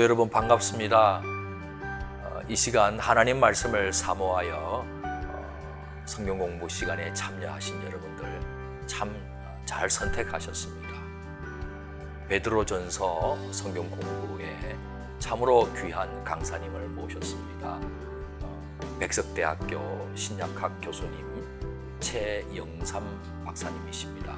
성도 여러분 반갑습니다. 이 시간 하나님 말씀을 사모하여 성경 공부 시간에 참여하신 여러분들 참 잘 선택하셨습니다. 베드로전서 성경 공부에 참으로 귀한 강사님을 모셨습니다. 백석대학교 신약학 교수님 최영삼 박사님이십니다.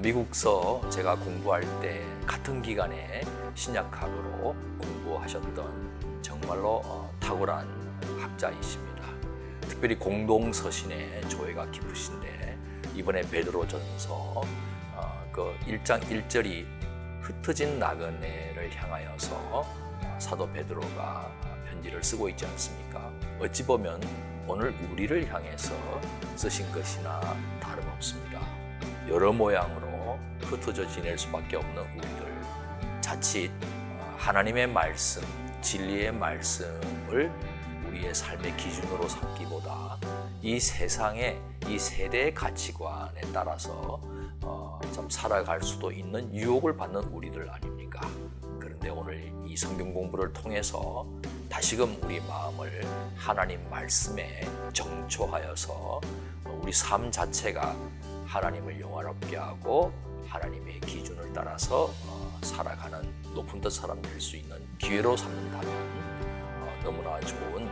미국서 제가 공부할 때 같은 기간에 신약학으로 공부하셨던 정말로 탁월한 학자이십니다. 특별히 공동서신에 조예가 깊으신데 이번에 베드로전서 그 1장 1절이 흩어진 나그네를 향하여서 사도 베드로가 편지를 쓰고 있지 않습니까? 어찌 보면 오늘 우리를 향해서 쓰신 것이나 다름없습니다. 여러 모양으로 흩어져 지낼 수밖에 없는 우리들, 자칫 하나님의 말씀, 진리의 말씀을 우리의 삶의 기준으로 삼기보다 이 세상의 이 세대의 가치관에 따라서 참 살아갈 수도 있는 유혹을 받는 우리들 아닙니까? 그런데 오늘 이 성경 공부를 통해서 다시금 우리 마음을 하나님 말씀에 정초하여서 우리 삶 자체가 하나님을 영화롭게 하고 하나님의 기준을 따라서 살아가는 높은 듯 사람 될 수 있는 기회로 삼는다면 너무나 좋은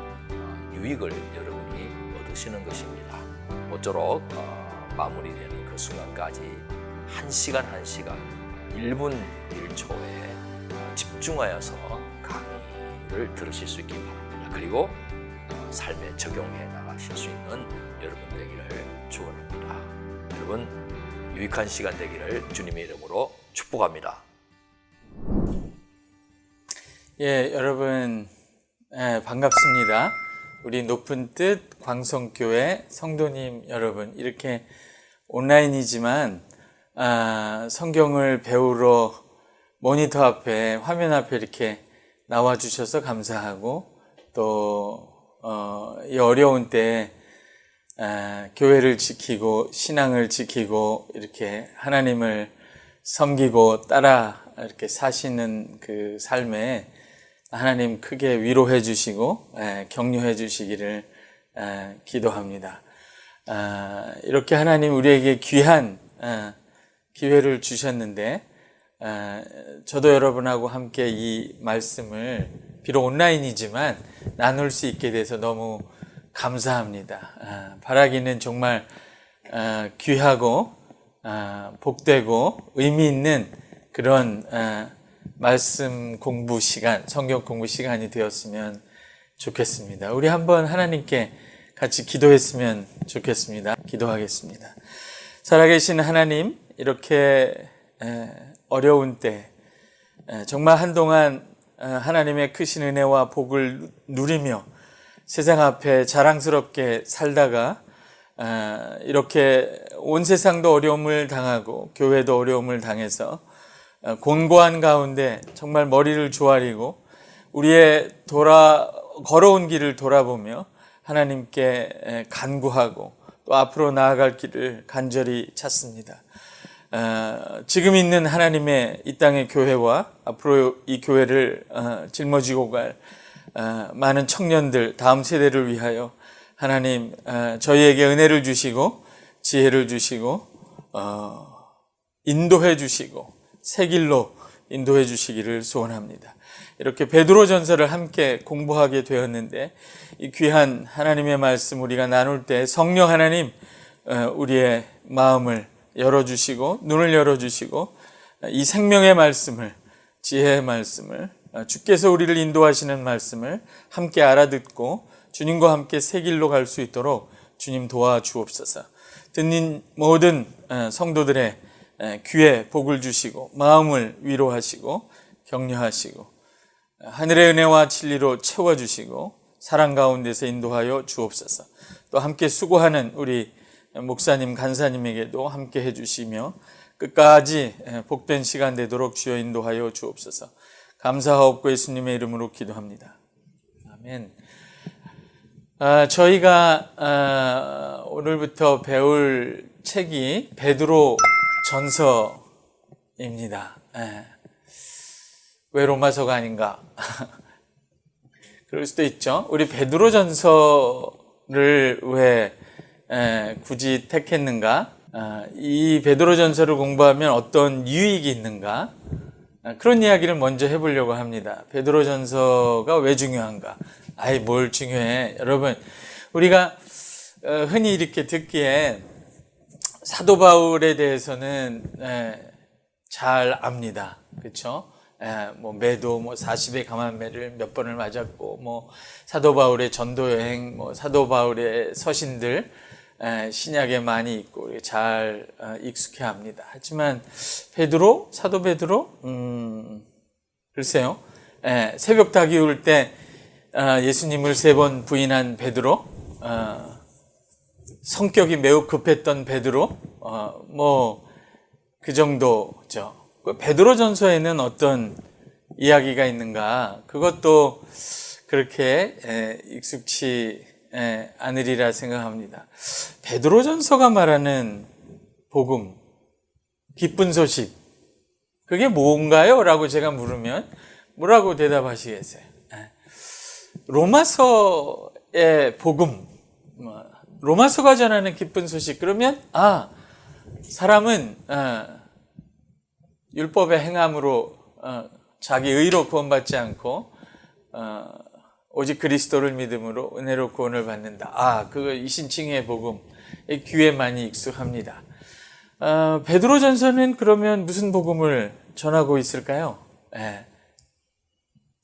유익을 여러분이 얻으시는 것입니다. 모쪼록 마무리되는 그 순간까지 한 시간 1분 1초에 집중하여서 강의를 들으실 수 있기 바랍니다. 그리고 삶에 적용해 나가실 수 있는 여러분 되기를 축원합니다. 여러분 유익한 시간 되기를 주님의 이름으로 축복합니다. 여러분 반갑습니다. 우리 높은 뜻 광성교회 성도님 여러분, 이렇게 온라인이지만 성경을 배우러 모니터 앞에, 화면 앞에 이렇게 나와 주셔서 감사하고, 또 이 어려운 때 교회를 지키고 신앙을 지키고 이렇게 하나님을 섬기고 따라 이렇게 사시는 그 삶에 하나님 크게 위로해 주시고 격려해 주시기를 기도합니다. 이렇게 하나님 우리에게 귀한 기회를 주셨는데, 저도 여러분하고 함께 이 말씀을 비록 온라인이지만 나눌 수 있게 돼서 너무 감사합니다. 바라기는 정말 귀하고 복되고 의미 있는 그런 말씀 공부 시간, 성경 공부 시간이 되었으면 좋겠습니다. 우리 한번 하나님께 같이 기도했으면 좋겠습니다. 기도하겠습니다. 살아계신 하나님, 이렇게 어려운 때 정말 한동안 하나님의 크신 은혜와 복을 누리며 세상 앞에 자랑스럽게 살다가 이렇게 온 세상도 어려움을 당하고 교회도 어려움을 당해서 곤고한 가운데 정말 머리를 조아리고 우리의 걸어온 길을 돌아보며 하나님께 간구하고 또 앞으로 나아갈 길을 간절히 찾습니다. 지금 있는 하나님의 이 땅의 교회와 앞으로 이 교회를 짊어지고 갈 많은 청년들, 다음 세대를 위하여 하나님 저희에게 은혜를 주시고 지혜를 주시고 인도해 주시고 새 길로 인도해 주시기를 소원합니다. 이렇게 베드로전서를 함께 공부하게 되었는데, 이 귀한 하나님의 말씀 우리가 나눌 때 성령 하나님 우리의 마음을 열어주시고 눈을 열어주시고 이 생명의 말씀을, 지혜의 말씀을, 주께서 우리를 인도하시는 말씀을 함께 알아듣고 주님과 함께 새 길로 갈 수 있도록 주님 도와주옵소서. 듣는 모든 성도들의 귀에 복을 주시고 마음을 위로하시고 격려하시고 하늘의 은혜와 진리로 채워주시고 사랑 가운데서 인도하여 주옵소서. 또 함께 수고하는 우리 목사님, 간사님에게도 함께 해주시며 끝까지 복된 시간 되도록 주여 인도하여 주옵소서. 감사하옵고 예수님의 이름으로 기도합니다. 아멘. 저희가 오늘부터 배울 책이 베드로 전서입니다. 왜 로마서가 아닌가? 그럴 수도 있죠. 우리 베드로전서를 왜 굳이 택했는가? 이 베드로전서를 공부하면 어떤 유익이 있는가? 그런 이야기를 먼저 해보려고 합니다. 베드로전서가 왜 중요한가? 아이, 뭘 중요해? 여러분, 우리가 흔히 이렇게 듣기에 사도 바울에 대해서는 잘 압니다. 그렇죠? 뭐 매도 40의 감한매를 몇 번을 맞았고, 뭐 사도 바울의 전도 여행, 뭐 사도 바울의 서신들 신약에 많이 있고 잘 익숙해합니다. 하지만 사도 베드로, 글쎄요. 새벽 닭이 울 때 예수님을 3번 부인한 베드로, 성격이 매우 급했던 베드로, 뭐 그 정도죠. 베드로전서에는 어떤 이야기가 있는가? 그것도 그렇게 익숙치 않으리라 생각합니다. 베드로전서가 말하는 복음, 기쁜 소식, 그게 뭔가요? 라고 제가 물으면 뭐라고 대답하시겠어요? 로마서의 복음, 로마서가 전하는 기쁜 소식. 그러면 사람은 율법의 행함으로 자기 의로 구원받지 않고 오직 그리스도를 믿음으로 은혜로 구원을 받는다. 그거 이신칭의 복음, 귀에 많이 익숙합니다. 베드로전서는 그러면 무슨 복음을 전하고 있을까요?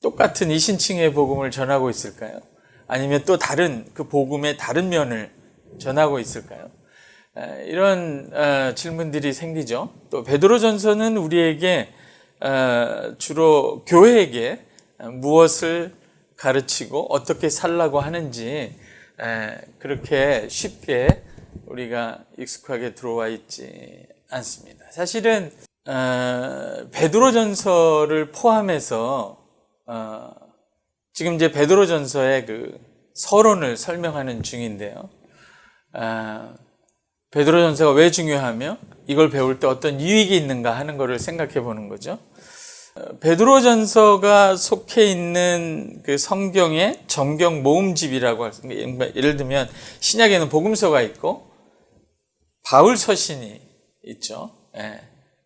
똑같은 이신칭의 복음을 전하고 있을까요? 아니면 또 다른 그 복음의 다른 면을 전하고 있을까요? 이런 질문들이 생기죠. 또 베드로전서는 우리에게 주로 교회에게 무엇을 가르치고 어떻게 살라고 하는지 그렇게 쉽게 우리가 익숙하게 들어와 있지 않습니다. 사실은 베드로전서를 포함해서 지금 이제 베드로전서의 그 서론을 설명하는 중인데요. 베드로전서가 왜 중요하며 이걸 배울 때 어떤 유익이 있는가 하는 것을 생각해 보는 거죠. 베드로전서가 속해 있는 그 성경의 정경 모음집이라고 할 수 있습니다. 예를 들면 신약에는 복음서가 있고 바울 서신이 있죠.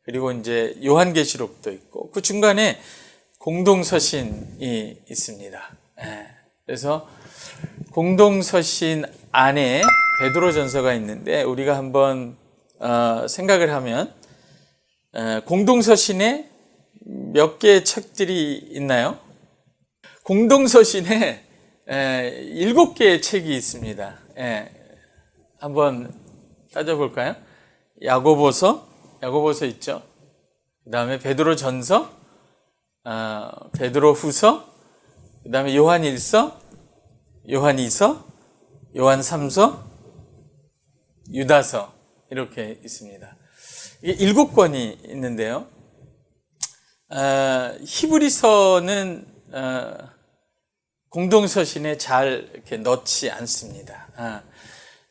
그리고 이제 요한계시록도 있고 그 중간에 공동서신이 있습니다. 그래서 공동서신 안에 베드로전서가 있는데 우리가 한번 생각을 하면 공동서신에 몇 개의 책들이 있나요? 공동서신에 7개의 책이 있습니다. 한번 따져볼까요? 야고보서 있죠. 그 다음에 베드로전서, 베드로후서, 그 다음에 요한일서, 요한이서, 요한삼서, 유다서 이렇게 있습니다. 이게 7권이 있는데요. 히브리서는 공동서신에 잘 이렇게 넣지 않습니다.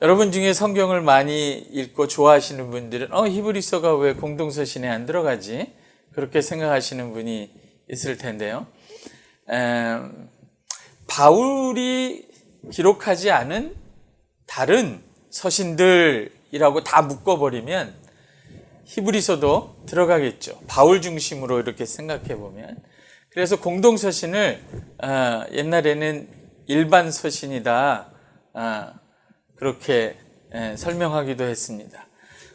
여러분 중에 성경을 많이 읽고 좋아하시는 분들은 히브리서가 왜 공동서신에 안 들어가지? 그렇게 생각하시는 분이 있을 텐데요. 바울이 기록하지 않은 다른 서신들이라고 다 묶어버리면 히브리서도 들어가겠죠. 바울 중심으로 이렇게 생각해 보면. 그래서 공동서신을 옛날에는 일반 서신이다 그렇게 설명하기도 했습니다.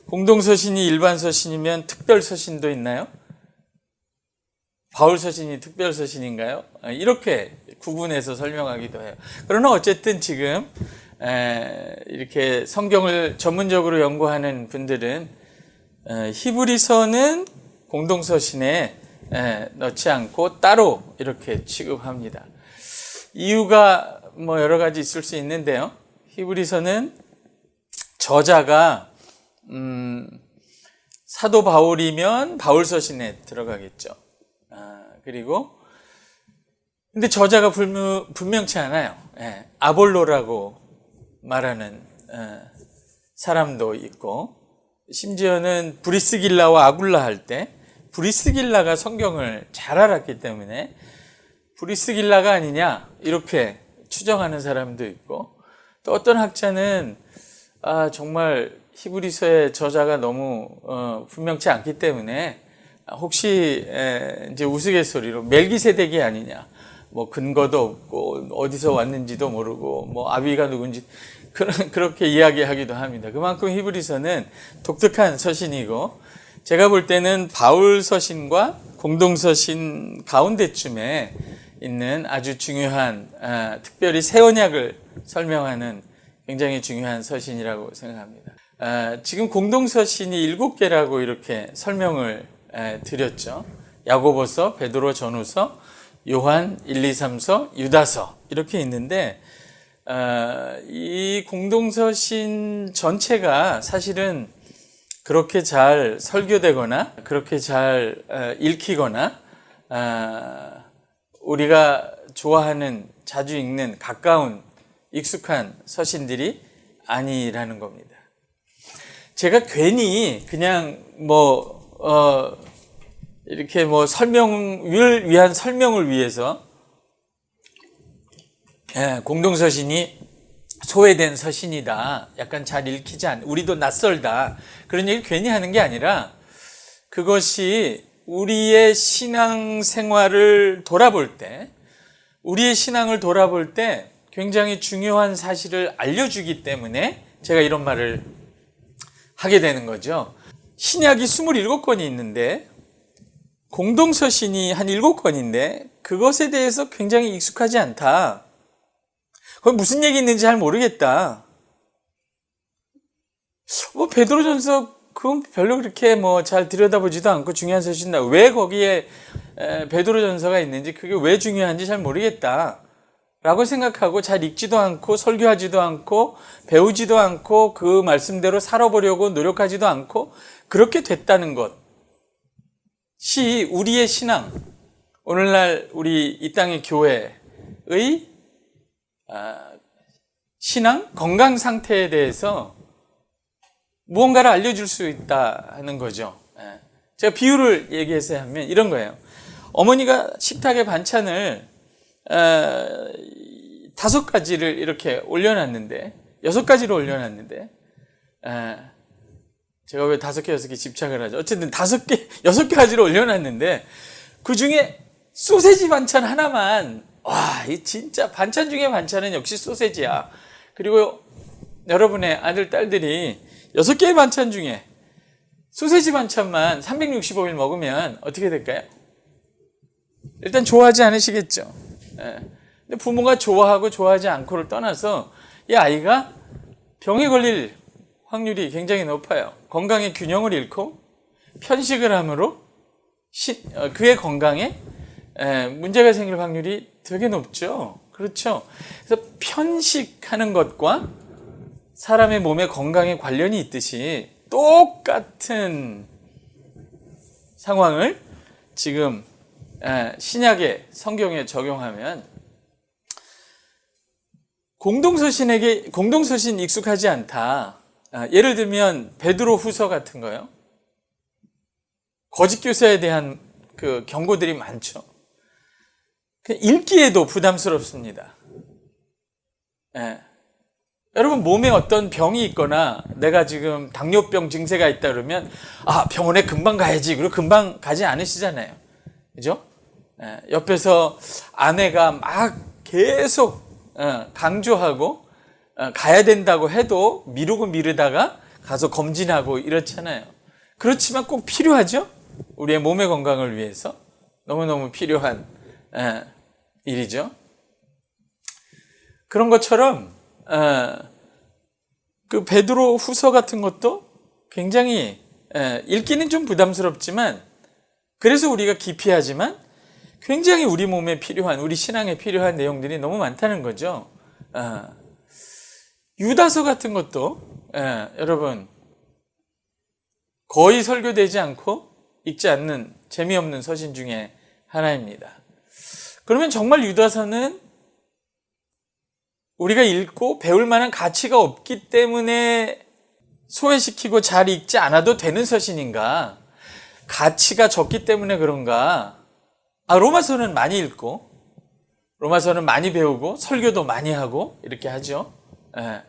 공동서신이 일반 서신이면 특별 서신도 있나요? 바울 서신이 특별 서신인가요? 이렇게 구분해서 설명하기도 해요. 그러나 어쨌든 지금 이렇게 성경을 전문적으로 연구하는 분들은 히브리서는 공동서신에 넣지 않고 따로 이렇게 취급합니다. 이유가 뭐 여러 가지 있을 수 있는데요. 히브리서는 저자가 사도 바울이면 바울 서신에 들어가겠죠. 그리고 근데 저자가 분명치 않아요. 아볼로라고 말하는 사람도 있고 심지어는 브리스길라와 아굴라 할 때 브리스길라가 성경을 잘 알았기 때문에 브리스길라가 아니냐 이렇게 추정하는 사람도 있고, 또 어떤 학자는 정말 히브리서의 저자가 너무 분명치 않기 때문에 혹시 이제 우스갯소리로 멜기세덱이 아니냐, 뭐 근거도 없고 어디서 왔는지도 모르고 뭐 아비가 누군지 그렇게 이야기하기도 합니다. 그만큼 히브리서는 독특한 서신이고, 제가 볼 때는 바울 서신과 공동 서신 가운데쯤에 있는 아주 중요한, 특별히 새 언약을 설명하는 굉장히 중요한 서신이라고 생각합니다. 지금 공동 서신이 7개라고 이렇게 설명을 드렸죠. 야고보서, 베드로 전후서, 요한 1, 2, 3서, 유다서 이렇게 있는데, 이 공동서신 전체가 사실은 그렇게 잘 설교되거나 그렇게 잘 읽히거나 우리가 좋아하는, 자주 읽는, 가까운, 익숙한 서신들이 아니라는 겁니다. 제가 괜히 그냥 이렇게 설명을 위한 설명을 위해서 공동서신이 소외된 서신이다, 약간 잘 읽히지 않, 우리도 낯설다, 그런 얘기를 괜히 하는 게 아니라, 그것이 우리의 신앙생활을 돌아볼 때, 우리의 신앙을 돌아볼 때 굉장히 중요한 사실을 알려주기 때문에 제가 이런 말을 하게 되는 거죠. 신약이 27권이 있는데 공동서신이 한 7권인데 그것에 대해서 굉장히 익숙하지 않다. 그건 무슨 얘기 있는지 잘 모르겠다. 베드로전서 그건 별로 그렇게 잘 들여다보지도 않고 중요한 서신이다. 왜 거기에 베드로전서가 있는지, 그게 왜 중요한지 잘 모르겠다 라고 생각하고 잘 읽지도 않고 설교하지도 않고 배우지도 않고 그 말씀대로 살아보려고 노력하지도 않고 그렇게 됐다는 것이 우리의 신앙, 오늘날 우리 이 땅의 교회의 신앙, 건강 상태에 대해서 무언가를 알려줄 수 있다는 거죠. 제가 비유를 얘기해서 하면 이런 거예요. 어머니가 식탁에 반찬을 5가지를 이렇게 올려놨는데, 6가지를 올려놨는데, 제가 왜 5개, 6개 집착을 하죠? 어쨌든 5개, 6가지를 올려놨는데, 그 중에 소세지 반찬 하나만, 이 진짜 반찬 중에 반찬은 역시 소세지야. 그리고 여러분의 아들, 딸들이 6개의 반찬 중에 소세지 반찬만 365일 먹으면 어떻게 될까요? 일단 좋아하지 않으시겠죠. 근데 부모가 좋아하고 좋아하지 않고를 떠나서 이 아이가 병에 걸릴 확률이 굉장히 높아요. 건강의 균형을 잃고 편식을 함으로 그의 건강에 문제가 생길 확률이 되게 높죠. 그렇죠. 그래서 편식하는 것과 사람의 몸의 건강에 관련이 있듯이 똑같은 상황을 지금 신약의 성경에 적용하면, 공동서신 익숙하지 않다. 예를 들면 베드로 후서 같은 거요. 거짓 교사에 대한 그 경고들이 많죠. 읽기에도 부담스럽습니다. 여러분, 몸에 어떤 병이 있거나 내가 지금 당뇨병 증세가 있다 그러면 병원에 금방 가야지, 그리고 금방 가지 않으시잖아요. 그죠? 옆에서 아내가 막 계속 강조하고 가야 된다고 해도 미루다가 가서 검진하고 이렇잖아요. 그렇지만 꼭 필요하죠? 우리의 몸의 건강을 위해서 너무너무 필요한 일이죠. 그런 것처럼 그 베드로 후서 같은 것도 굉장히 읽기는 좀 부담스럽지만, 그래서 우리가 기피하지만 굉장히 우리 몸에 필요한, 우리 신앙에 필요한 내용들이 너무 많다는 거죠. 유다서 같은 것도 여러분 거의 설교되지 않고 읽지 않는 재미없는 서신 중에 하나입니다. 그러면 정말 유다서는 우리가 읽고 배울 만한 가치가 없기 때문에 소외시키고 잘 읽지 않아도 되는 서신인가? 가치가 적기 때문에 그런가? 로마서는 많이 읽고, 로마서는 많이 배우고, 설교도 많이 하고, 이렇게 하죠. 예.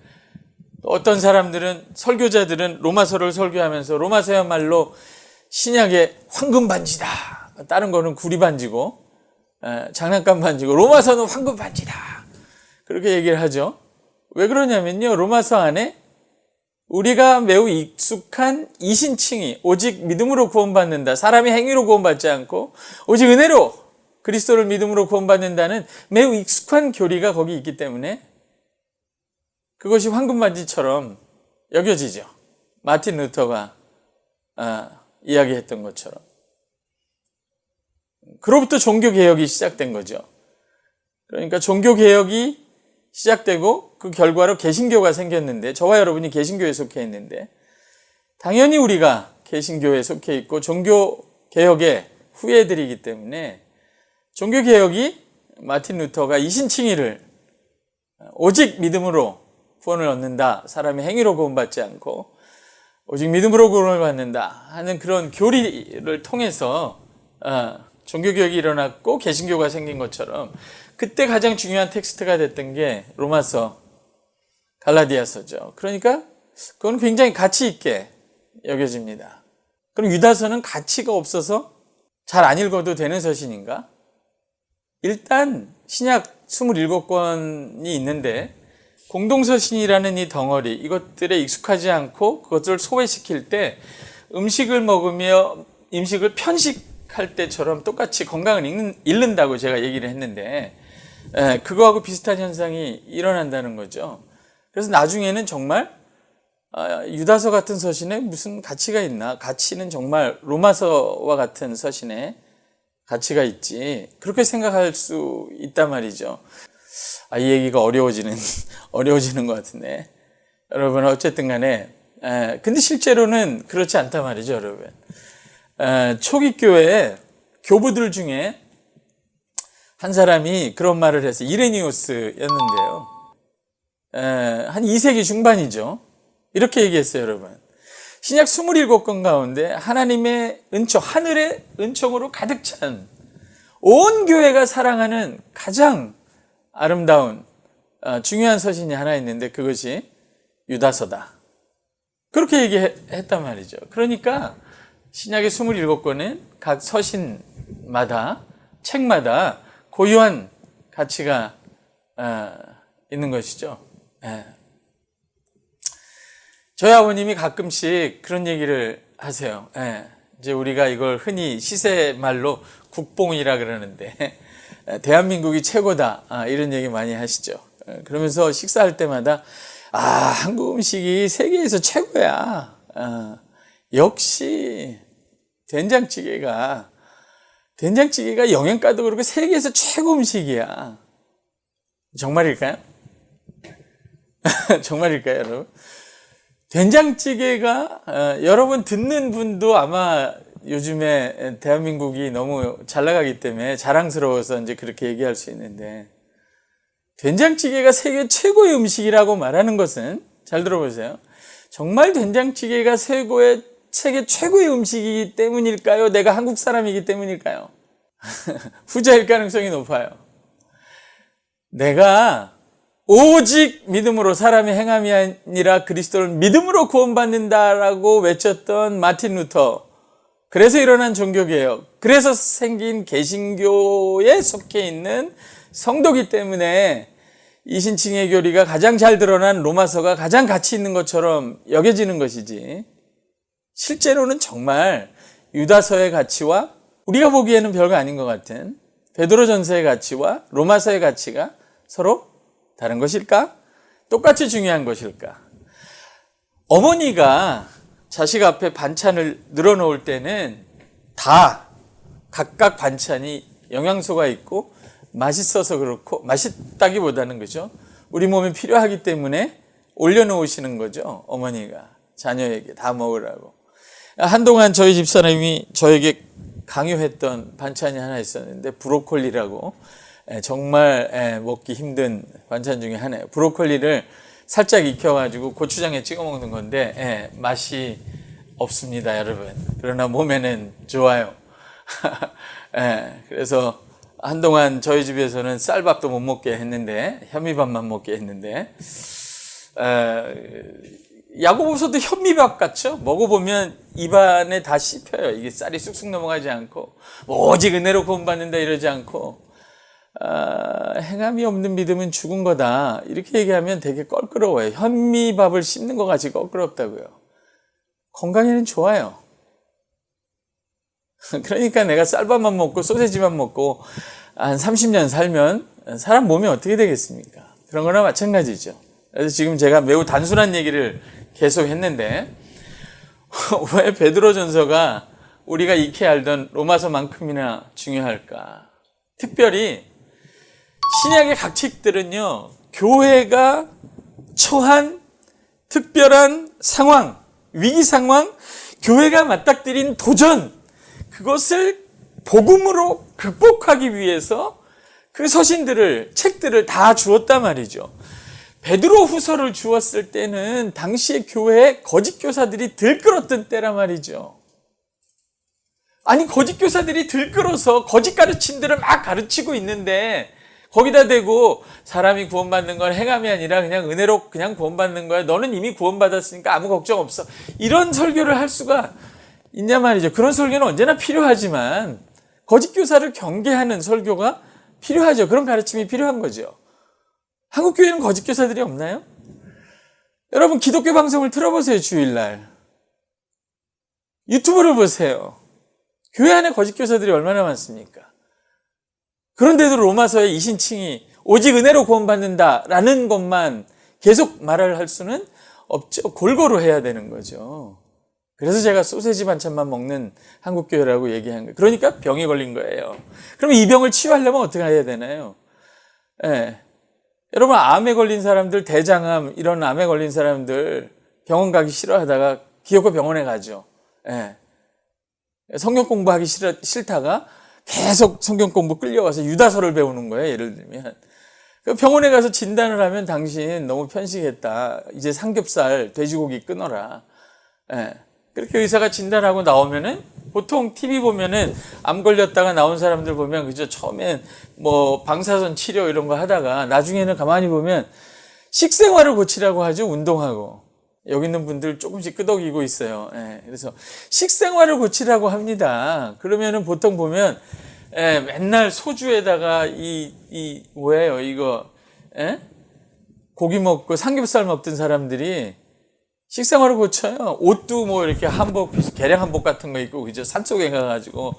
어떤 사람들은, 설교자들은 로마서를 설교하면서 로마서야말로 신약의 황금 반지다. 다른 거는 구리 반지고, 장난감 반지고, 로마서는 황금 반지다. 그렇게 얘기를 하죠. 왜 그러냐면요, 로마서 안에 우리가 매우 익숙한 이신칭의, 오직 믿음으로 구원받는다. 사람이 행위로 구원받지 않고 오직 은혜로 그리스도를 믿음으로 구원받는다는 매우 익숙한 교리가 거기 있기 때문에 그것이 황금반지처럼 여겨지죠. 마틴 루터가 이야기했던 것처럼. 그로부터 종교개혁이 시작된 거죠. 그러니까 종교개혁이 시작되고 그 결과로 개신교가 생겼는데, 저와 여러분이 개신교에 속해 있는데, 당연히 우리가 개신교에 속해 있고 종교개혁의 후예들이기 때문에 종교개혁이 마틴 루터가 이신칭의를 오직 믿음으로 구원을 얻는다, 사람이 행위로 구원받지 않고 오직 믿음으로 구원을 받는다 하는 그런 교리를 통해서 종교개혁이 일어났고 개신교가 생긴 것처럼, 그때 가장 중요한 텍스트가 됐던 게 로마서, 갈라디아서죠. 그러니까 그건 굉장히 가치 있게 여겨집니다. 그럼 유다서는 가치가 없어서 잘 안 읽어도 되는 서신인가? 일단 신약 27권이 있는데 공동서신이라는 이 덩어리, 이것들에 익숙하지 않고 그것들을 소외시킬 때 음식을 먹으며 음식을 편식할 때처럼 똑같이 건강을 잃는다고 제가 얘기를 했는데, 그거하고 비슷한 현상이 일어난다는 거죠. 그래서 나중에는 정말 유다서 같은 서신에 무슨 가치가 있나? 가치는 정말 로마서와 같은 서신에 가치가 있지, 그렇게 생각할 수 있단 말이죠. 이 얘기가 어려워지는 것 같은데, 여러분 어쨌든 간에 근데 실제로는 그렇지 않단 말이죠, 여러분. 초기 교회에 교부들 중에 한 사람이 그런 말을 해서, 이레니우스였는데요. 한 2세기 중반이죠. 이렇게 얘기했어요, 여러분. 신약 27권 가운데 하나님의 은총, 하늘의 은총으로 가득 찬 온 교회가 사랑하는 가장 아름다운 중요한 서신이 하나 있는데 그것이 유다서다. 그렇게 얘기했단 말이죠. 그러니까 신약의 27권은 각 서신마다, 책마다 고유한 가치가 있는 것이죠. 저희 아버님이 가끔씩 그런 얘기를 하세요. 이제 우리가 이걸 흔히 시세말로 국뽕이라 그러는데, 대한민국이 최고다, 이런 얘기 많이 하시죠. 그러면서 식사할 때마다 한국 음식이 세계에서 최고야. 역시 된장찌개가 영양가도 그렇고 세계에서 최고 음식이야. 정말일까요? 정말일까요, 여러분? 된장찌개가 여러분 듣는 분도 아마 요즘에 대한민국이 너무 잘 나가기 때문에 자랑스러워서 이제 그렇게 얘기할 수 있는데, 된장찌개가 세계 최고의 음식이라고 말하는 것은, 잘 들어보세요, 정말 된장찌개가 세계 최고의 음식이기 때문일까요? 내가 한국 사람이기 때문일까요? 후자일 가능성이 높아요. 내가 오직 믿음으로 사람의 행함이 아니라 그리스도를 믿음으로 구원받는다라고 외쳤던 마틴 루터, 그래서 일어난 종교개혁, 그래서 생긴 개신교에 속해 있는 성도기 때문에 이신칭의 교리가 가장 잘 드러난 로마서가 가장 가치 있는 것처럼 여겨지는 것이지, 실제로는 정말 유다서의 가치와 우리가 보기에는 별거 아닌 것 같은 베드로전서의 가치와 로마서의 가치가 서로 다른 것일까? 똑같이 중요한 것일까? 어머니가 자식 앞에 반찬을 늘어놓을 때는 다 각각 반찬이 영양소가 있고 맛있어서 그렇고, 맛있다기보다는, 그죠, 우리 몸에 필요하기 때문에 올려놓으시는 거죠. 어머니가 자녀에게 다 먹으라고. 한동안 저희 집사람이 저에게 강요했던 반찬이 하나 있었는데, 브로콜리라고, 정말 먹기 힘든 반찬 중에 하나예요. 브로콜리를 살짝 익혀가지고 고추장에 찍어 먹는 건데, 맛이 없습니다, 여러분. 그러나 몸에는 좋아요. 예, 그래서 한동안 저희 집에서는 쌀밥도 못 먹게 했는데, 현미밥만 먹게 했는데, 야고보서도 현미밥 같죠? 먹어보면 입안에 다 씹혀요. 이게 쌀이 쑥쑥 넘어가지 않고, 오직 은혜로 구원받는다 이러지 않고, 행함이 없는 믿음은 죽은 거다. 이렇게 얘기하면 되게 껄끄러워요. 현미밥을 씹는 것 같이 껄끄럽다고요. 건강에는 좋아요. 그러니까 내가 쌀밥만 먹고 소세지만 먹고 한 30년 살면 사람 몸이 어떻게 되겠습니까? 그런 거나 마찬가지죠. 그래서 지금 제가 매우 단순한 얘기를 계속 했는데 왜 베드로전서가 우리가 익히 알던 로마서만큼이나 중요할까? 특별히 신약의 각 책들은요, 교회가 처한 특별한 상황, 위기 상황, 교회가 맞닥뜨린 도전, 그것을 복음으로 극복하기 위해서 그 서신들을, 책들을 다 주었단 말이죠. 베드로 후서를 주었을 때는 당시의 교회에 거짓 교사들이 들끓었던 때란 말이죠. 아니, 거짓 교사들이 들끓어서 거짓 가르침들을 막 가르치고 있는데 거기다 대고 사람이 구원받는 건 행함이 아니라 그냥 은혜로 그냥 구원받는 거야. 너는 이미 구원받았으니까 아무 걱정 없어. 이런 설교를 할 수가 있냐 말이죠. 그런 설교는 언제나 필요하지만 거짓 교사를 경계하는 설교가 필요하죠. 그런 가르침이 필요한 거죠. 한국 교회는 거짓 교사들이 없나요? 여러분 기독교 방송을 틀어보세요. 주일날 유튜브를 보세요. 교회 안에 거짓 교사들이 얼마나 많습니까? 그런데도 로마서의 이신칭이 오직 은혜로 구원받는다라는 것만 계속 말을 할 수는 없죠. 골고루 해야 되는 거죠. 그래서 제가 소세지 반찬만 먹는 한국교회라고 얘기한 거예요. 그러니까 병이 걸린 거예요. 그럼 이 병을 치유하려면 어떻게 해야 되나요? 예. 여러분 암에 걸린 사람들, 대장암 이런 암에 걸린 사람들 병원 가기 싫어하다가 기어코 병원에 가죠. 예. 성경 공부하기 싫다가 계속 성경 공부 끌려가서 유다서를 배우는 거예요. 예를 들면 병원에 가서 진단을 하면 당신 너무 편식했다. 이제 삼겹살, 돼지고기 끊어라. 예. 그렇게 의사가 진단하고 나오면은 보통 TV 보면은 암 걸렸다가 나온 사람들 보면 그저 처음엔 뭐 방사선 치료 이런 거 하다가 나중에는 가만히 보면 식생활을 고치라고 하죠. 운동하고. 여기 있는 분들 조금씩 끄덕이고 있어요. 예, 그래서 식생활을 고치라고 합니다. 그러면은 보통 보면 맨날 소주에다가 뭐예요 이거 고기 먹고 삼겹살 먹던 사람들이 식생활을 고쳐요. 옷도 뭐 이렇게 한복, 개량 한복 같은 거 입고 그죠? 산속에 가가지고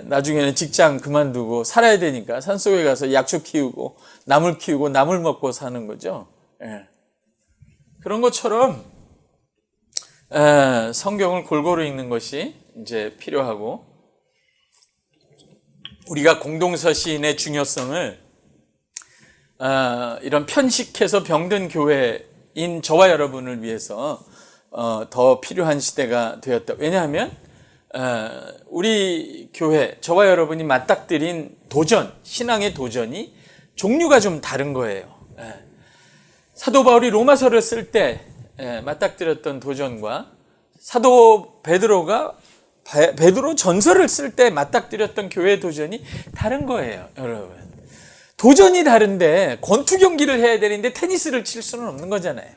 나중에는 직장 그만두고 살아야 되니까 산속에 가서 약초 키우고 나물 키우고 나물 먹고 사는 거죠. 예. 그런 것처럼 성경을 골고루 읽는 것이 이제 필요하고 우리가 공동서신의 중요성을 이런 편식해서 병든 교회인 저와 여러분을 위해서 더 필요한 시대가 되었다. 왜냐하면 우리 교회, 저와 여러분이 맞닥뜨린 도전, 신앙의 도전이 종류가 좀 다른 거예요. 사도 바울이 로마서를 쓸 때 맞닥뜨렸던 도전과 사도 베드로가 베드로 전서를 쓸 때 맞닥뜨렸던 교회의 도전이 다른 거예요, 여러분. 도전이 다른데 권투 경기를 해야 되는데 테니스를 칠 수는 없는 거잖아요.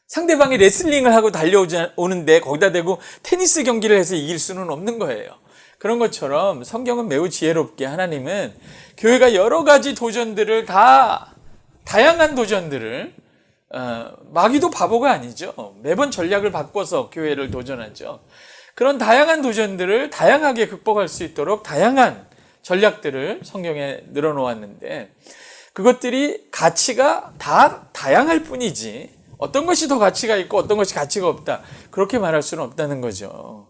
상대방이 레슬링을 하고 달려오는데 거기다 대고 테니스 경기를 해서 이길 수는 없는 거예요. 그런 것처럼 성경은 매우 지혜롭게 하나님은 교회가 여러 가지 도전들을 다양한 도전들을 마귀도 바보가 아니죠. 매번 전략을 바꿔서 교회를 도전하죠. 그런 다양한 도전들을 다양하게 극복할 수 있도록 다양한 전략들을 성경에 늘어놓았는데 그것들이 가치가 다 다양할 뿐이지 어떤 것이 더 가치가 있고 어떤 것이 가치가 없다 그렇게 말할 수는 없다는 거죠.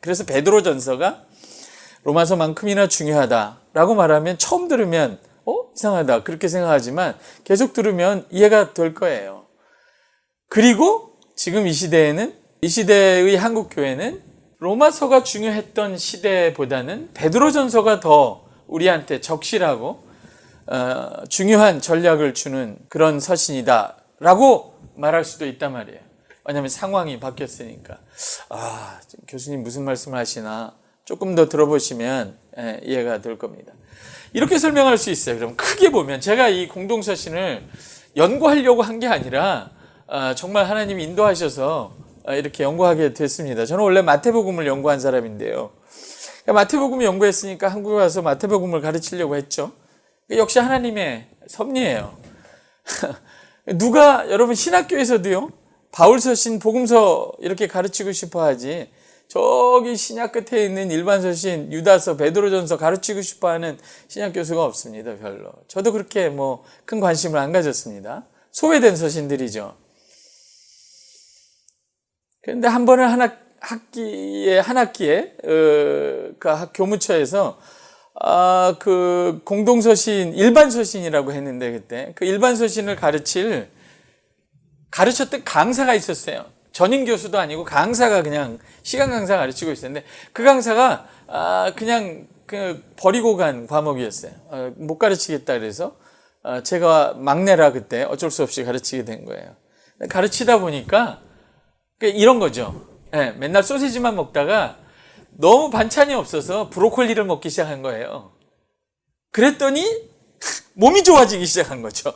그래서 베드로전서가 로마서만큼이나 중요하다라고 말하면 처음 들으면 이상하다 그렇게 생각하지만 계속 들으면 이해가 될 거예요. 그리고 지금 이 시대의 한국 교회는 로마서가 중요했던 시대보다는 베드로전서가 더 우리한테 적실하고 중요한 전략을 주는 그런 서신이다라고 말할 수도 있단 말이에요. 왜냐하면 상황이 바뀌었으니까. 교수님 무슨 말씀을 하시나 조금 더 들어보시면 이해가 될 겁니다. 이렇게 설명할 수 있어요. 그럼 크게 보면 제가 이 공동서신을 연구하려고 한 게 아니라 정말 하나님이 인도하셔서 이렇게 연구하게 됐습니다. 저는 원래 마태복음을 연구한 사람인데요. 마태복음을 연구했으니까 한국에 와서 마태복음을 가르치려고 했죠. 역시 하나님의 섭리예요. 누가 여러분 신학교에서도요, 바울서신, 복음서 이렇게 가르치고 싶어 하지, 저기 신약 끝에 있는 일반서신, 유다서, 베드로전서 가르치고 싶어 하는 신약 교수가 없습니다. 별로. 저도 그렇게 큰 관심을 안 가졌습니다. 소외된 서신들이죠. 그런데 한 번은 한 학기에 그 교무처에서 그 공동서신, 일반서신이라고 했는데, 그때 그 일반서신을 가르쳤던 강사가 있었어요. 전임 교수도 아니고 강사가 그냥 시간 강사 가르치고 있었는데, 그 강사가 그냥 버리고 간 과목이었어요. 못 가르치겠다 그래서 제가 막내라 그때 어쩔 수 없이 가르치게 된 거예요. 가르치다 보니까 이런 거죠. 맨날 소시지만 먹다가 너무 반찬이 없어서 브로콜리를 먹기 시작한 거예요. 그랬더니 몸이 좋아지기 시작한 거죠.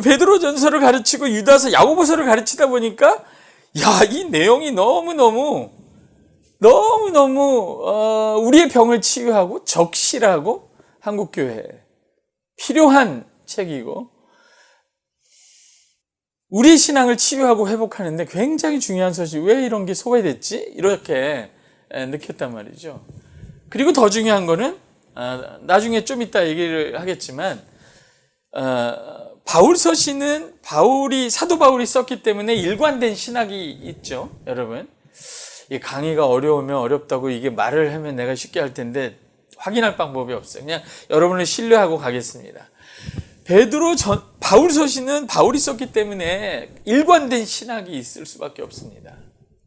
베드로전서를 가르치고 유다서, 야고보서를 가르치다 보니까 이 내용이 너무너무 우리의 병을 치유하고 적실하고 한국교회에 필요한 책이고, 우리 신앙을 치유하고 회복하는데 굉장히 중요한 서식, 왜 이런 게 소외됐지? 이렇게 느꼈단 말이죠. 그리고 더 중요한 거는 나중에 좀 이따 얘기를 하겠지만, 바울 서신은 사도 바울이 썼기 때문에 일관된 신학이 있죠, 여러분. 이 강의가 어려우면 어렵다고 이게 말을 하면 내가 쉽게 할 텐데 확인할 방법이 없어요. 그냥 여러분을 신뢰하고 가겠습니다. 바울 서신은 바울이 썼기 때문에 일관된 신학이 있을 수밖에 없습니다.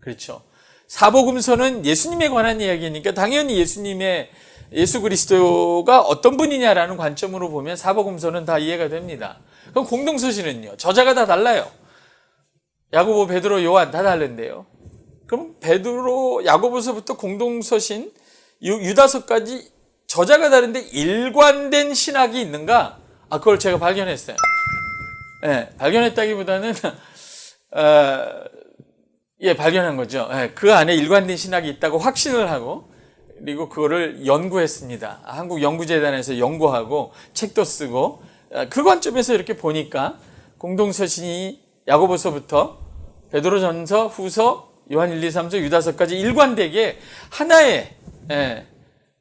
그렇죠. 사복음서는 예수님에 관한 이야기니까 당연히 예수 그리스도가 어떤 분이냐라는 관점으로 보면 사복음서는 다 이해가 됩니다. 그럼 공동서신은요? 저자가 다 달라요. 야고보, 베드로, 요한 다 다른데요. 그럼 베드로, 야고보서부터 공동서신, 유다서까지 저자가 다른데 일관된 신학이 있는가? 그걸 제가 발견했어요. 발견했다기보다는 발견한 거죠. 그 안에 일관된 신학이 있다고 확신을 하고, 그리고 그거를 연구했습니다. 한국연구재단에서 연구하고 책도 쓰고, 그 관점에서 이렇게 보니까 공동서신이 야고보서부터 베드로전서, 후서, 요한 1, 2, 3서, 유다서까지 일관되게 하나의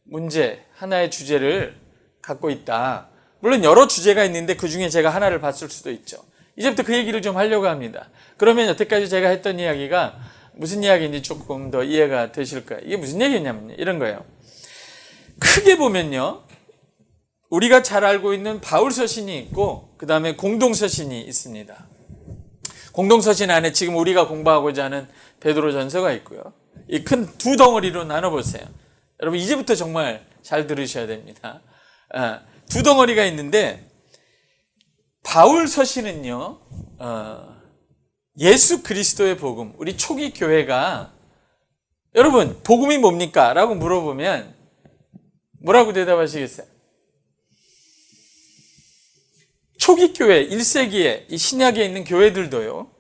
문제, 하나의 주제를 갖고 있다. 물론 여러 주제가 있는데 그 중에 제가 하나를 봤을 수도 있죠. 이제부터 그 얘기를 좀 하려고 합니다. 그러면 여태까지 제가 했던 이야기가 무슨 이야기인지 조금 더 이해가 되실 거예요. 이게 무슨 얘기냐면요, 이런 거예요. 크게 보면요, 우리가 잘 알고 있는 바울 서신이 있고, 그 다음에 공동서신이 있습니다. 공동서신 안에 지금 우리가 공부하고자 하는 베드로전서가 있고요. 이 큰 두 덩어리로 나눠보세요. 여러분 이제부터 정말 잘 들으셔야 됩니다. 두 덩어리가 있는데, 바울 서신은요, 예수 그리스도의 복음, 우리 초기 교회가, 여러분 복음이 뭡니까? 라고 물어보면 뭐라고 대답하시겠어요? 초기 교회 1세기에 이 신약에 있는 교회들도요,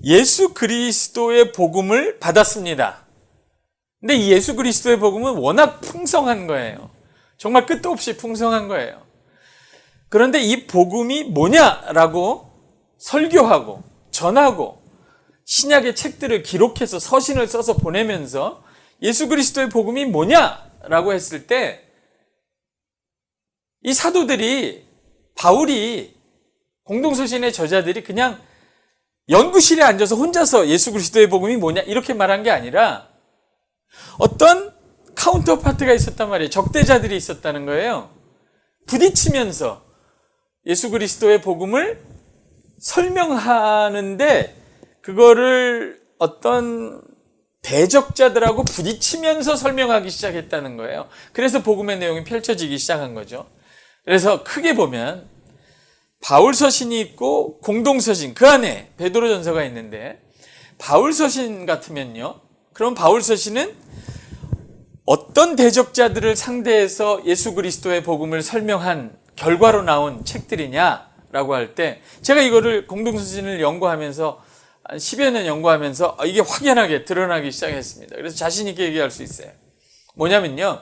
예수 그리스도의 복음을 받았습니다. 근데 이 예수 그리스도의 복음은 워낙 풍성한 거예요. 정말 끝도 없이 풍성한 거예요. 그런데 이 복음이 뭐냐라고 설교하고 전하고 신약의 책들을 기록해서 서신을 써서 보내면서 예수 그리스도의 복음이 뭐냐라고 했을 때, 이 사도들이, 바울이, 공동서신의 저자들이 그냥 연구실에 앉아서 혼자서 예수 그리스도의 복음이 뭐냐 이렇게 말한 게 아니라 어떤 카운터파트가 있었단 말이에요. 적대자들이 있었다는 거예요. 부딪히면서 예수 그리스도의 복음을 설명하는데, 그거를 어떤 대적자들하고 부딪히면서 설명하기 시작했다는 거예요. 그래서 복음의 내용이 펼쳐지기 시작한 거죠. 그래서 크게 보면 바울 서신이 있고 공동서신, 그 안에 베드로전서가 있는데, 바울 서신 같으면요. 그럼 바울 서신은 어떤 대적자들을 상대해서 예수 그리스도의 복음을 설명한 결과로 나온 책들이냐라고 할 때 제가 이거를 공동서신을 연구하면서 한 10여 년 연구하면서 이게 확연하게 드러나기 시작했습니다. 그래서 자신 있게 얘기할 수 있어요. 뭐냐면요.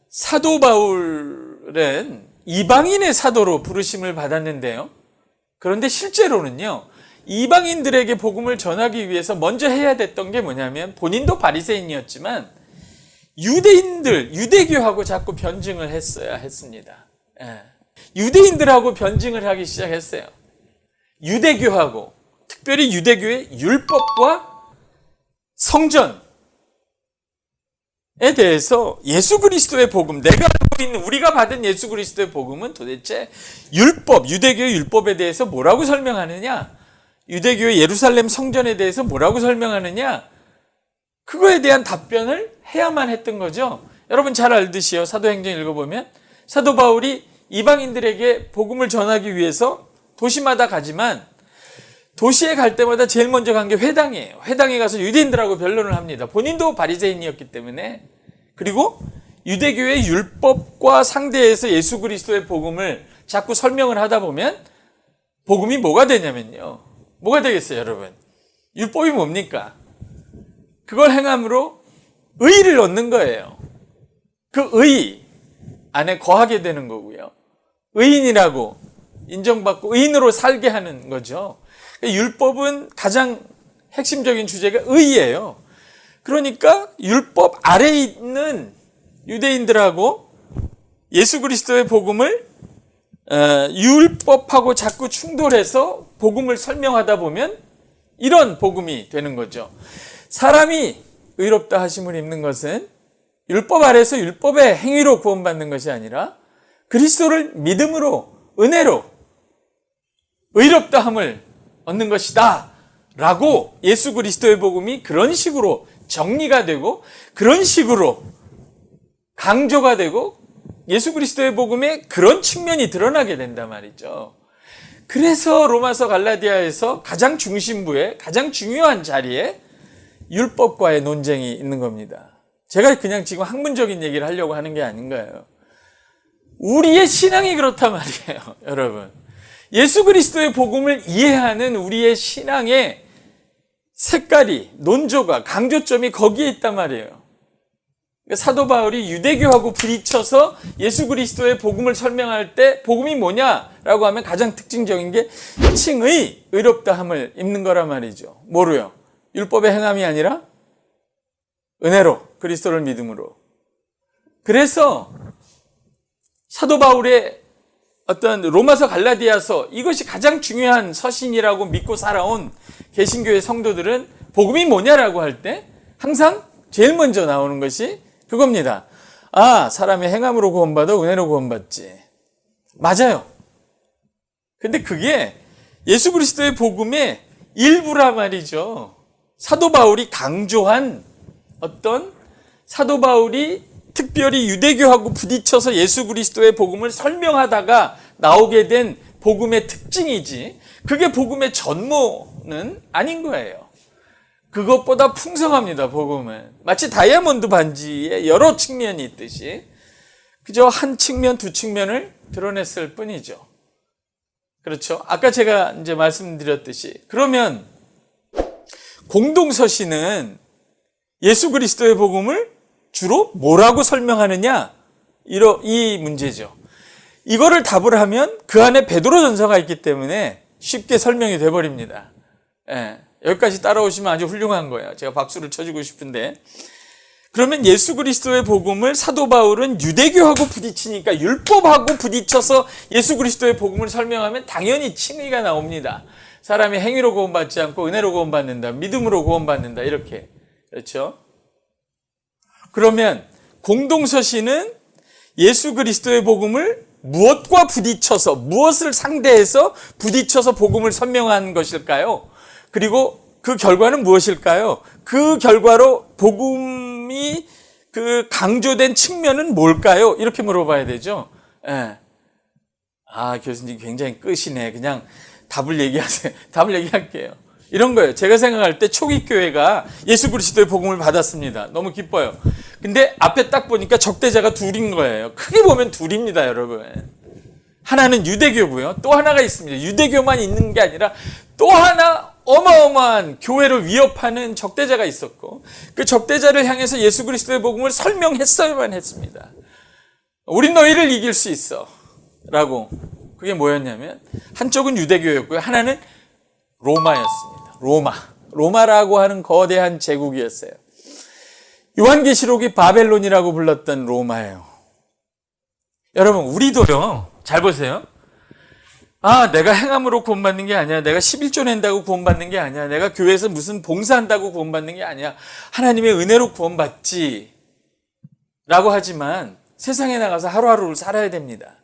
사도 바울은 이방인의 사도로 부르심을 받았는데요. 그런데 실제로는요. 이방인들에게 복음을 전하기 위해서 먼저 해야 됐던 게 뭐냐면 본인도 바리새인이었지만 유대인들, 유대교하고 자꾸 변증을 했어야 했습니다. 유대인들하고 변증을 하기 시작했어요. 유대교하고, 특별히 유대교의 율법과 성전에 대해서 예수 그리스도의 복음, 내가 알고 있는 우리가 받은 예수 그리스도의 복음은 도대체 율법, 유대교의 율법에 대해서 뭐라고 설명하느냐? 유대교의 예루살렘 성전에 대해서 뭐라고 설명하느냐? 그거에 대한 답변을 해야만 했던 거죠. 여러분 잘 알듯이요. 사도행전 읽어보면 사도 바울이 이방인들에게 복음을 전하기 위해서 도시마다 가지만 도시에 갈 때마다 제일 먼저 간 게 회당이에요. 회당에 가서 유대인들하고 변론을 합니다. 본인도 바리새인이었기 때문에. 그리고 유대교의 율법과 상대해서 예수 그리스도의 복음을 자꾸 설명을 하다 보면 복음이 뭐가 되냐면요. 뭐가 되겠어요, 여러분? 율법이 뭡니까? 그걸 행함으로 의의를 얻는 거예요. 그 의의 안에 거하게 되는 거고요. 의인이라고 인정받고 의인으로 살게 하는 거죠. 율법은 가장 핵심적인 주제가 의의예요. 그러니까 율법 아래에 있는 유대인들하고 예수 그리스도의 복음을 율법하고 자꾸 충돌해서 복음을 설명하다 보면 이런 복음이 되는 거죠. 사람이 의롭다 하심을 입는 것은 율법 아래서 율법의 행위로 구원받는 것이 아니라 그리스도를 믿음으로 은혜로 의롭다함을 얻는 것이다 라고 예수 그리스도의 복음이 그런 식으로 정리가 되고 그런 식으로 강조가 되고 예수 그리스도의 복음에 그런 측면이 드러나게 된단 말이죠. 그래서 로마서 갈라디아에서 가장 중심부에 가장 중요한 자리에 율법과의 논쟁이 있는 겁니다. 제가 그냥 지금 학문적인 얘기를 하려고 하는 게 아닌 거예요. 우리의 신앙이 그렇단 말이에요, 여러분. 예수 그리스도의 복음을 이해하는 우리의 신앙의 색깔이, 논조가, 강조점이 거기에 있단 말이에요. 사도 바울이 유대교하고 부딪혀서 예수 그리스도의 복음을 설명할 때 복음이 뭐냐라고 하면 가장 특징적인 게 칭의, 의롭다함을 입는 거란 말이죠. 뭐로요? 율법의 행함이 아니라 은혜로, 그리스도를 믿음으로. 그래서 사도 바울의 어떤 로마서 갈라디아서 이것이 가장 중요한 서신이라고 믿고 살아온 개신교의 성도들은 복음이 뭐냐라고 할 때 항상 제일 먼저 나오는 것이 그겁니다. 아, 사람이 행함으로 구원받아 은혜로 구원받지. 맞아요. 근데 그게 예수 그리스도의 복음의 일부라 말이죠. 사도 바울이 강조한 어떤 사도 바울이 특별히 유대교하고 부딪혀서 예수 그리스도의 복음을 설명하다가 나오게 된 복음의 특징이지 그게 복음의 전모는 아닌 거예요. 그것보다 풍성합니다, 복음은. 마치 다이아몬드 반지에 여러 측면이 있듯이 그저 한 측면, 두 측면을 드러냈을 뿐이죠. 그렇죠? 아까 제가 이제 말씀드렸듯이 그러면 공동서신은 예수 그리스도의 복음을 주로 뭐라고 설명하느냐? 이 문제죠. 이거를 답을 하면 그 안에 베드로전서가 있기 때문에 쉽게 설명이 돼버립니다. 여기까지 따라오시면 아주 훌륭한 거예요. 제가 박수를 쳐주고 싶은데 그러면 예수 그리스도의 복음을 사도 바울은 유대교하고 부딪히니까 율법하고 부딪혀서 예수 그리스도의 복음을 설명하면 당연히 칭의가 나옵니다. 사람이 행위로 구원받지 않고 은혜로 구원받는다. 믿음으로 구원받는다. 이렇게. 그렇죠? 그러면 공동서신은 예수 그리스도의 복음을 무엇과 부딪혀서 무엇을 상대해서 부딪혀서 복음을 설명한 것일까요? 그리고 그 결과는 무엇일까요? 그 결과로 복음이 그 강조된 측면은 뭘까요? 이렇게 물어봐야 되죠. 교수님 굉장히 끄시네. 그냥 답을 얘기하세요. 답을 얘기할게요. 이런 거예요. 제가 생각할 때 초기 교회가 예수 그리스도의 복음을 받았습니다. 너무 기뻐요. 근데 앞에 딱 보니까 적대자가 둘인 거예요. 크게 보면 둘입니다, 여러분. 하나는 유대교고요. 또 하나가 있습니다. 유대교만 있는 게 아니라 또 하나 어마어마한 교회를 위협하는 적대자가 있었고, 그 적대자를 향해서 예수 그리스도의 복음을 설명했어야만 했습니다. 우린 너희를 이길 수 있어 라고. 그게 뭐였냐면 한쪽은 유대교였고요, 하나는 로마였습니다. 로마라고 하는 거대한 제국이었어요. 요한계시록이 바벨론이라고 불렀던 로마예요. 여러분, 우리도요, 잘 보세요. 내가 행함으로 구원받는 게 아니야. 내가 11조 낸다고 구원받는 게 아니야. 내가 교회에서 무슨 봉사한다고 구원받는 게 아니야. 하나님의 은혜로 구원받지 라고 하지만 세상에 나가서 하루하루를 살아야 됩니다.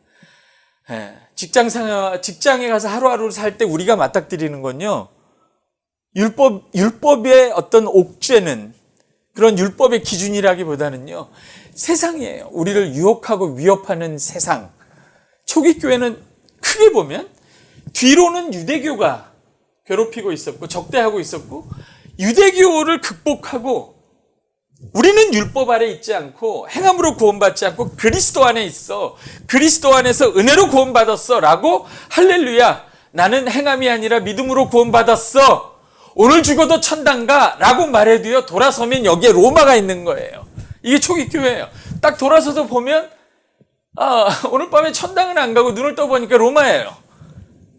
직장에 가서 하루하루를 살 때 우리가 맞닥뜨리는 건요, 율법의 어떤 옥죄는, 그런 율법의 기준이라기보다는요, 세상이에요. 우리를 유혹하고 위협하는 세상. 초기 교회는 크게 보면 뒤로는 유대교가 괴롭히고 있었고 적대하고 있었고, 유대교를 극복하고 우리는 율법 아래 있지 않고 행함으로 구원받지 않고 그리스도 안에 있어, 그리스도 안에서 은혜로 구원받았어 라고, 할렐루야, 나는 행함이 아니라 믿음으로 구원받았어, 오늘 죽어도 천당 가 라고 말해도요, 돌아서면 여기에 로마가 있는 거예요. 이게 초기 교회예요. 딱 돌아서서 보면 오늘 밤에 천당은 안 가고 눈을 떠보니까 로마예요.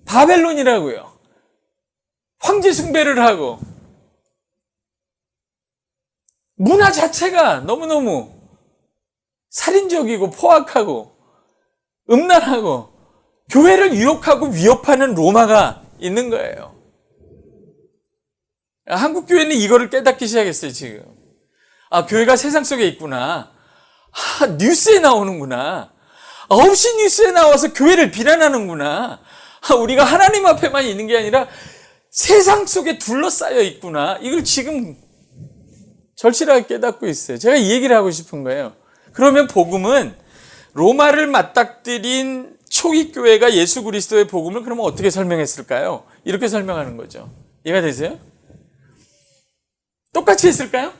바벨론이라고요. 황제 숭배를 하고 문화 자체가 너무너무 살인적이고 포악하고 음란하고 교회를 유혹하고 위협하는 로마가 있는 거예요. 한국 교회는 이거를 깨닫기 시작했어요, 지금. 교회가 세상 속에 있구나. 뉴스에 나오는구나. 9시 뉴스에 나와서 교회를 비난하는구나. 우리가 하나님 앞에만 있는 게 아니라 세상 속에 둘러싸여 있구나. 이걸 지금 절실하게 깨닫고 있어요. 제가 이 얘기를 하고 싶은 거예요. 그러면 복음은, 로마를 맞닥뜨린 초기 교회가 예수 그리스도의 복음을 그러면 어떻게 설명했을까요? 이렇게 설명하는 거죠. 이해가 되세요? 똑같이 했을까요?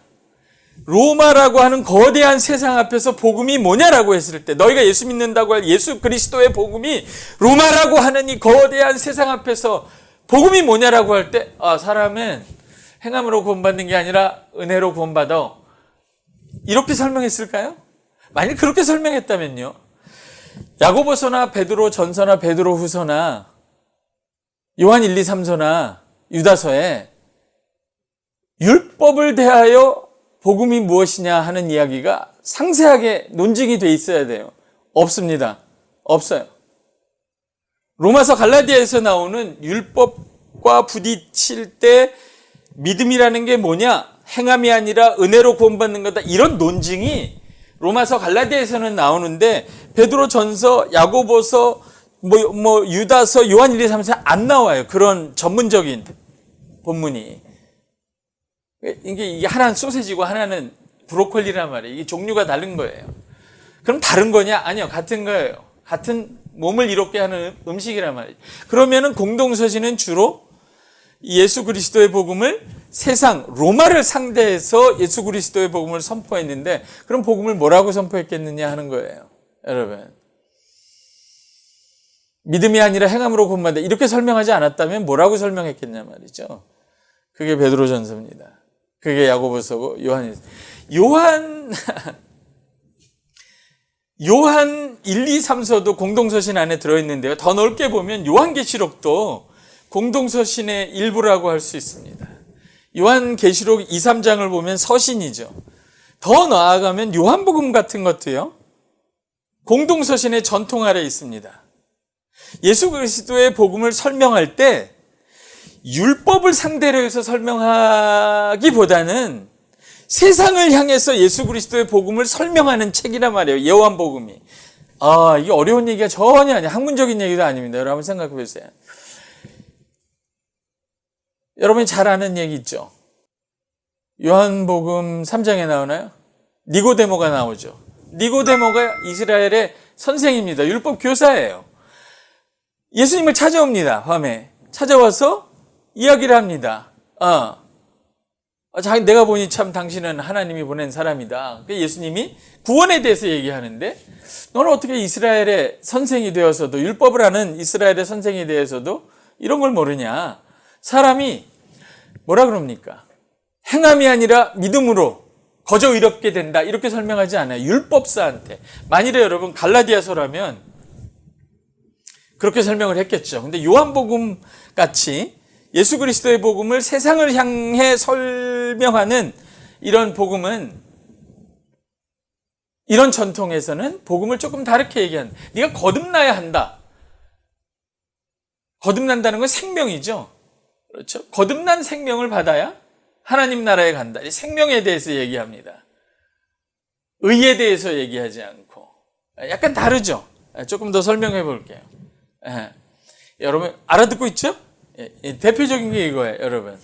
로마라고 하는 거대한 세상 앞에서 복음이 뭐냐라고 했을 때, 너희가 예수 믿는다고 할 예수 그리스도의 복음이 로마라고 하는 이 거대한 세상 앞에서 복음이 뭐냐라고 할 때, 사람은 행함으로 구원받는 게 아니라 은혜로 구원받아, 이렇게 설명했을까요? 만약 그렇게 설명했다면요, 야고보서나 베드로 전서나 베드로 후서나 요한 1, 2, 3서나 유다서에 율법을 대하여 복음이 무엇이냐 하는 이야기가 상세하게 논증이 돼 있어야 돼요. 없습니다. 없어요. 로마서 갈라디아에서 나오는 율법과 부딪힐 때 믿음이라는 게 뭐냐? 행함이 아니라 은혜로 구원받는 거다. 이런 논증이 로마서 갈라디아에서는 나오는데 베드로 전서, 야고보서, 유다서, 요한 1, 2, 3서 안 나와요. 그런 전문적인 본문이. 이게 하나는 소세지고 하나는 브로콜리란 말이에요. 이게 종류가 다른 거예요. 그럼 다른 거냐? 아니요, 같은 거예요. 같은 몸을 이롭게 하는 음식이란 말이에요. 그러면은 공동서신은 주로 예수 그리스도의 복음을, 세상 로마를 상대해서 예수 그리스도의 복음을 선포했는데, 그럼 복음을 뭐라고 선포했겠느냐 하는 거예요, 여러분. 믿음이 아니라 행함으로 구원받는다, 이렇게 설명하지 않았다면 뭐라고 설명했겠냐 말이죠. 그게 베드로전서입니다. 그게 야고보서고 요한 1, 2, 3서도 공동서신 안에 들어있는데요. 더 넓게 보면 요한계시록도 공동서신의 일부라고 할 수 있습니다. 요한계시록 2, 3장을 보면 서신이죠. 더 나아가면 요한복음 같은 것도요, 공동서신의 전통 아래 있습니다. 예수 그리스도의 복음을 설명할 때 율법을 상대로 해서 설명하기보다는 세상을 향해서 예수 그리스도의 복음을 설명하는 책이란 말이에요, 요한복음이. 이게 어려운 얘기가 전혀 아니에요. 학문적인 얘기도 아닙니다. 여러분 한번 생각해 보세요. 여러분이 잘 아는 얘기 있죠? 요한복음 3장에 나오나요? 니고데모가 나오죠. 니고데모가 이스라엘의 선생입니다. 율법 교사예요. 예수님을 찾아옵니다. 밤에 찾아와서 이야기를 합니다. 내가 보니 참 당신은 하나님이 보낸 사람이다. 예수님이 구원에 대해서 얘기하는데, 너는 어떻게 이스라엘의 선생이 되어서도, 율법을 아는 이스라엘의 선생이 되어서도 이런 걸 모르냐. 사람이 뭐라 그럽니까? 행함이 아니라 믿음으로 거저 의롭게 된다, 이렇게 설명하지 않아요. 율법사한테. 만일에 여러분 갈라디아서라면 그렇게 설명을 했겠죠. 근데 요한복음 같이 예수 그리스도의 복음을 세상을 향해 설명하는 이런 복음은, 이런 전통에서는 복음을 조금 다르게 얘기하는, 네가 거듭나야 한다. 거듭난다는 건 생명이죠. 그렇죠? 거듭난 생명을 받아야 하나님 나라에 간다. 이 생명에 대해서 얘기합니다. 의에 대해서 얘기하지 않고. 약간 다르죠? 조금 더 설명해 볼게요. 여러분 알아듣고 있죠? 대표적인 게 이거예요, 여러분.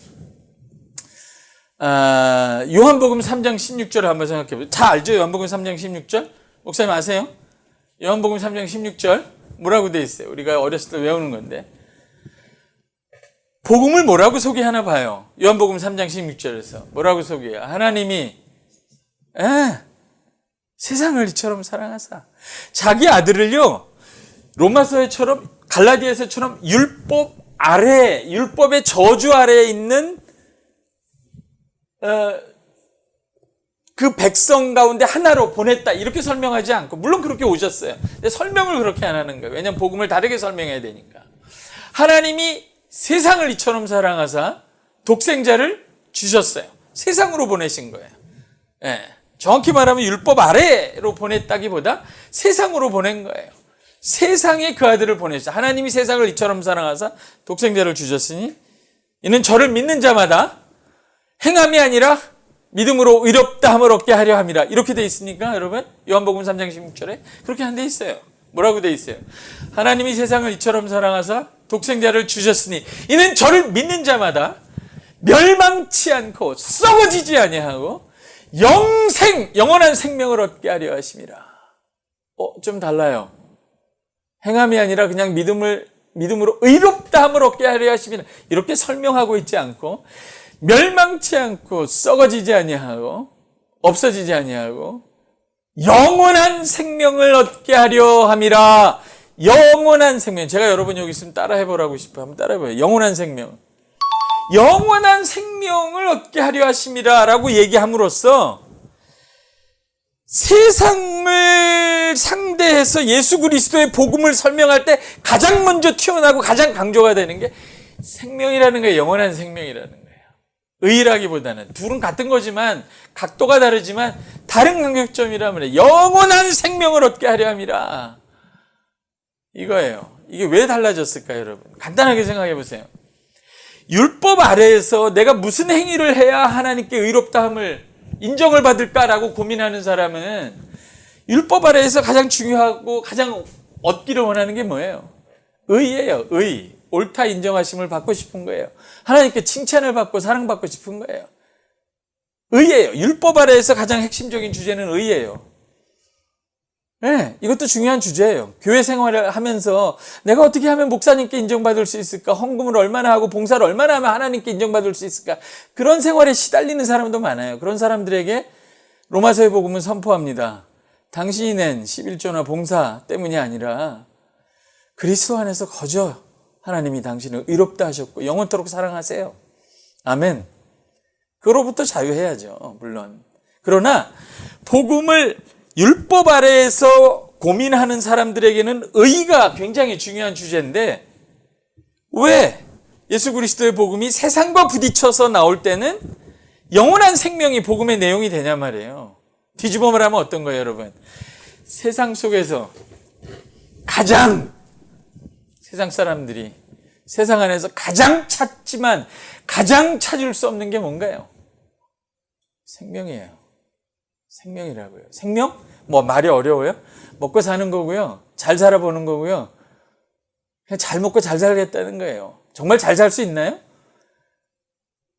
요한복음 3장 16절을 한번 생각해 보세요. 다 알죠? 요한복음 3장 16절? 목사님 아세요? 요한복음 3장 16절 뭐라고 돼 있어요? 우리가 어렸을 때 외우는 건데. 복음을 뭐라고 소개하나 봐요. 요한복음 3장 16절에서 뭐라고 소개해요? 하나님이 세상을 이처럼 사랑하사 자기 아들을요, 로마서에처럼 갈라디아서처럼 율법 아래, 율법의 저주 아래에 있는 그 백성 가운데 하나로 보냈다, 이렇게 설명하지 않고, 물론 그렇게 오셨어요. 근데 설명을 그렇게 안 하는 거예요. 왜냐하면 복음을 다르게 설명해야 되니까. 하나님이 세상을 이처럼 사랑하사 독생자를 주셨어요. 세상으로 보내신 거예요. 정확히 말하면 율법 아래로 보냈다기보다 세상으로 보낸 거예요. 세상에 그 아들을 보내셨어요. 하나님이 세상을 이처럼 사랑하사 독생자를 주셨으니 이는 저를 믿는 자마다 행함이 아니라 믿음으로 의롭다함을 얻게 하려 함이라, 이렇게 돼 있으니까 여러분, 요한복음 3장 16절에 그렇게 안 돼 있어요. 뭐라고 돼 있어요? 하나님이 세상을 이처럼 사랑하사 독생자를 주셨으니 이는 저를 믿는 자마다 멸망치 않고 썩어지지 아니하고 영원한 생명을 얻게 하려 하심이라. 좀 달라요. 행함이 아니라 그냥 믿음으로 의롭다함을 얻게 하려 하심이라, 이렇게 설명하고 있지 않고, 멸망치 않고 썩어지지 아니하고 없어지지 아니하고 영원한 생명을 얻게 하려 함이라. 영원한 생명. 제가 여러분 여기 있으면 따라 해보라고 싶어요. 한번 따라 해봐요. 영원한 생명. 영원한 생명을 얻게 하려 하심이라 라고 얘기함으로써 세상을 상대해서 예수 그리스도의 복음을 설명할 때 가장 먼저 튀어나오고 가장 강조가 되는 게 생명이라는 거예요. 영원한 생명이라는 거예요. 의라기보다는 둘은 같은 거지만 각도가 다르지만 다른 간격점이라면 영원한 생명을 얻게 하려 함이라, 이거예요. 이게 왜 달라졌을까요, 여러분? 간단하게 생각해 보세요. 율법 아래에서 내가 무슨 행위를 해야 하나님께 의롭다함을 인정을 받을까라고 고민하는 사람은 율법 아래에서 가장 중요하고 가장 얻기를 원하는 게 뭐예요? 의예요. 의. 옳다 인정하심을 받고 싶은 거예요. 하나님께 칭찬을 받고 사랑받고 싶은 거예요. 의예요. 율법 아래에서 가장 핵심적인 주제는 의예요. 네, 이것도 중요한 주제예요. 교회 생활을 하면서 내가 어떻게 하면 목사님께 인정받을 수 있을까? 헌금을 얼마나 하고 봉사를 얼마나 하면 하나님께 인정받을 수 있을까? 그런 생활에 시달리는 사람도 많아요. 그런 사람들에게 로마서의 복음은 선포합니다. 당신이 낸 11조나 봉사 때문이 아니라 그리스도 안에서 거저 하나님이 당신을 의롭다 하셨고 영원토록 사랑하세요. 아멘. 그로부터 자유해야죠, 물론. 그러나 복음을 율법 아래에서 고민하는 사람들에게는 의가 굉장히 중요한 주제인데, 왜 예수 그리스도의 복음이 세상과 부딪혀서 나올 때는 영원한 생명이 복음의 내용이 되냐 말이에요. 뒤집어 말하면 어떤 거예요, 여러분? 세상 속에서 세상 사람들이 세상 안에서 가장 찾지만 가장 찾을 수 없는 게 뭔가요? 생명이에요. 생명이라고요. 생명? 말이 어려워요? 먹고 사는 거고요. 잘 살아보는 거고요. 그냥 잘 먹고 잘 살겠다는 거예요. 정말 잘 살 수 있나요?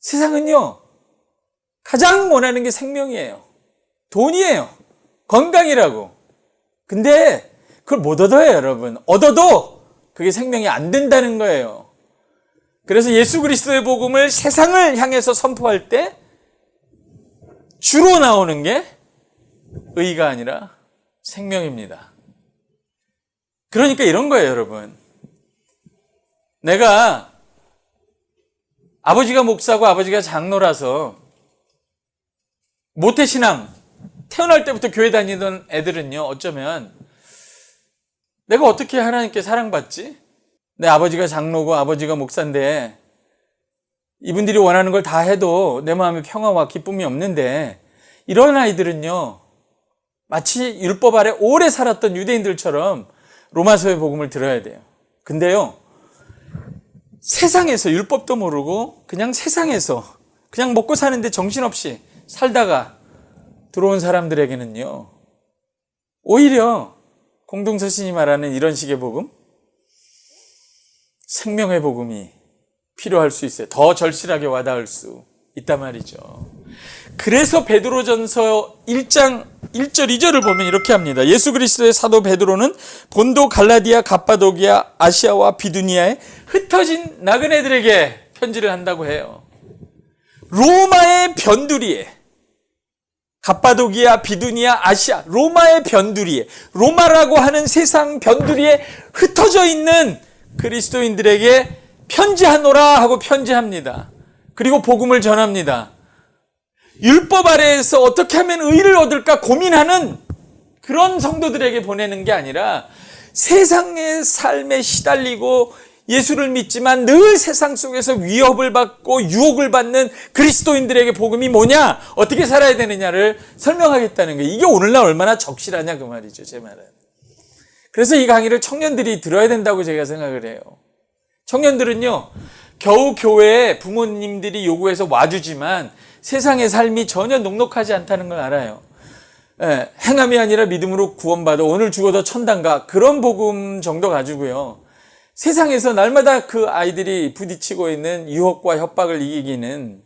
세상은요, 가장 원하는 게 생명이에요. 돈이에요. 건강이라고. 근데 그걸 못 얻어요, 여러분. 얻어도 그게 생명이 안 된다는 거예요. 그래서 예수 그리스도의 복음을 세상을 향해서 선포할 때 주로 나오는 게 의가 아니라 생명입니다. 그러니까 이런 거예요, 여러분. 내가 아버지가 목사고 아버지가 장로라서 모태신앙, 태어날 때부터 교회 다니던 애들은요, 어쩌면 내가 어떻게 하나님께 사랑받지? 내 아버지가 장로고 아버지가 목사인데 이분들이 원하는 걸 다 해도 내 마음에 평화와 기쁨이 없는데, 이런 아이들은요, 마치 율법 아래 오래 살았던 유대인들처럼 로마서의 복음을 들어야 돼요. 근데요, 세상에서 율법도 모르고 그냥 세상에서 그냥 먹고 사는데 정신없이 살다가 들어온 사람들에게는요, 오히려 공동서신이 말하는 이런 식의 복음, 생명의 복음이 필요할 수 있어요. 더 절실하게 와닿을 수 있단 말이죠. 그래서 베드로전서 1장 1절 2절을 보면 이렇게 합니다. 예수 그리스도의 사도 베드로는 본도, 갈라디아, 갑바도기아, 아시아와 비두니아에 흩어진 나그네들에게 편지를 한다고 해요. 로마의 변두리에, 갑바도기아, 비두니아, 아시아, 로마의 변두리에, 로마라고 하는 세상 변두리에 흩어져 있는 그리스도인들에게 편지하노라 하고 편지합니다. 그리고 복음을 전합니다. 율법 아래에서 어떻게 하면 의를 얻을까 고민하는 그런 성도들에게 보내는 게 아니라, 세상의 삶에 시달리고 예수를 믿지만 늘 세상 속에서 위협을 받고 유혹을 받는 그리스도인들에게 복음이 뭐냐, 어떻게 살아야 되느냐를 설명하겠다는 거예요. 이게 오늘날 얼마나 적실하냐 그 말이죠, 제 말은. 그래서 이 강의를 청년들이 들어야 된다고 제가 생각을 해요. 청년들은요, 겨우 교회에 부모님들이 요구해서 와주지만 세상의 삶이 전혀 녹록하지 않다는 걸 알아요. 행함이 아니라 믿음으로 구원받아 오늘 죽어도 천당가, 그런 복음 정도 가지고요, 세상에서 날마다 그 아이들이 부딪히고 있는 유혹과 협박을 이기기는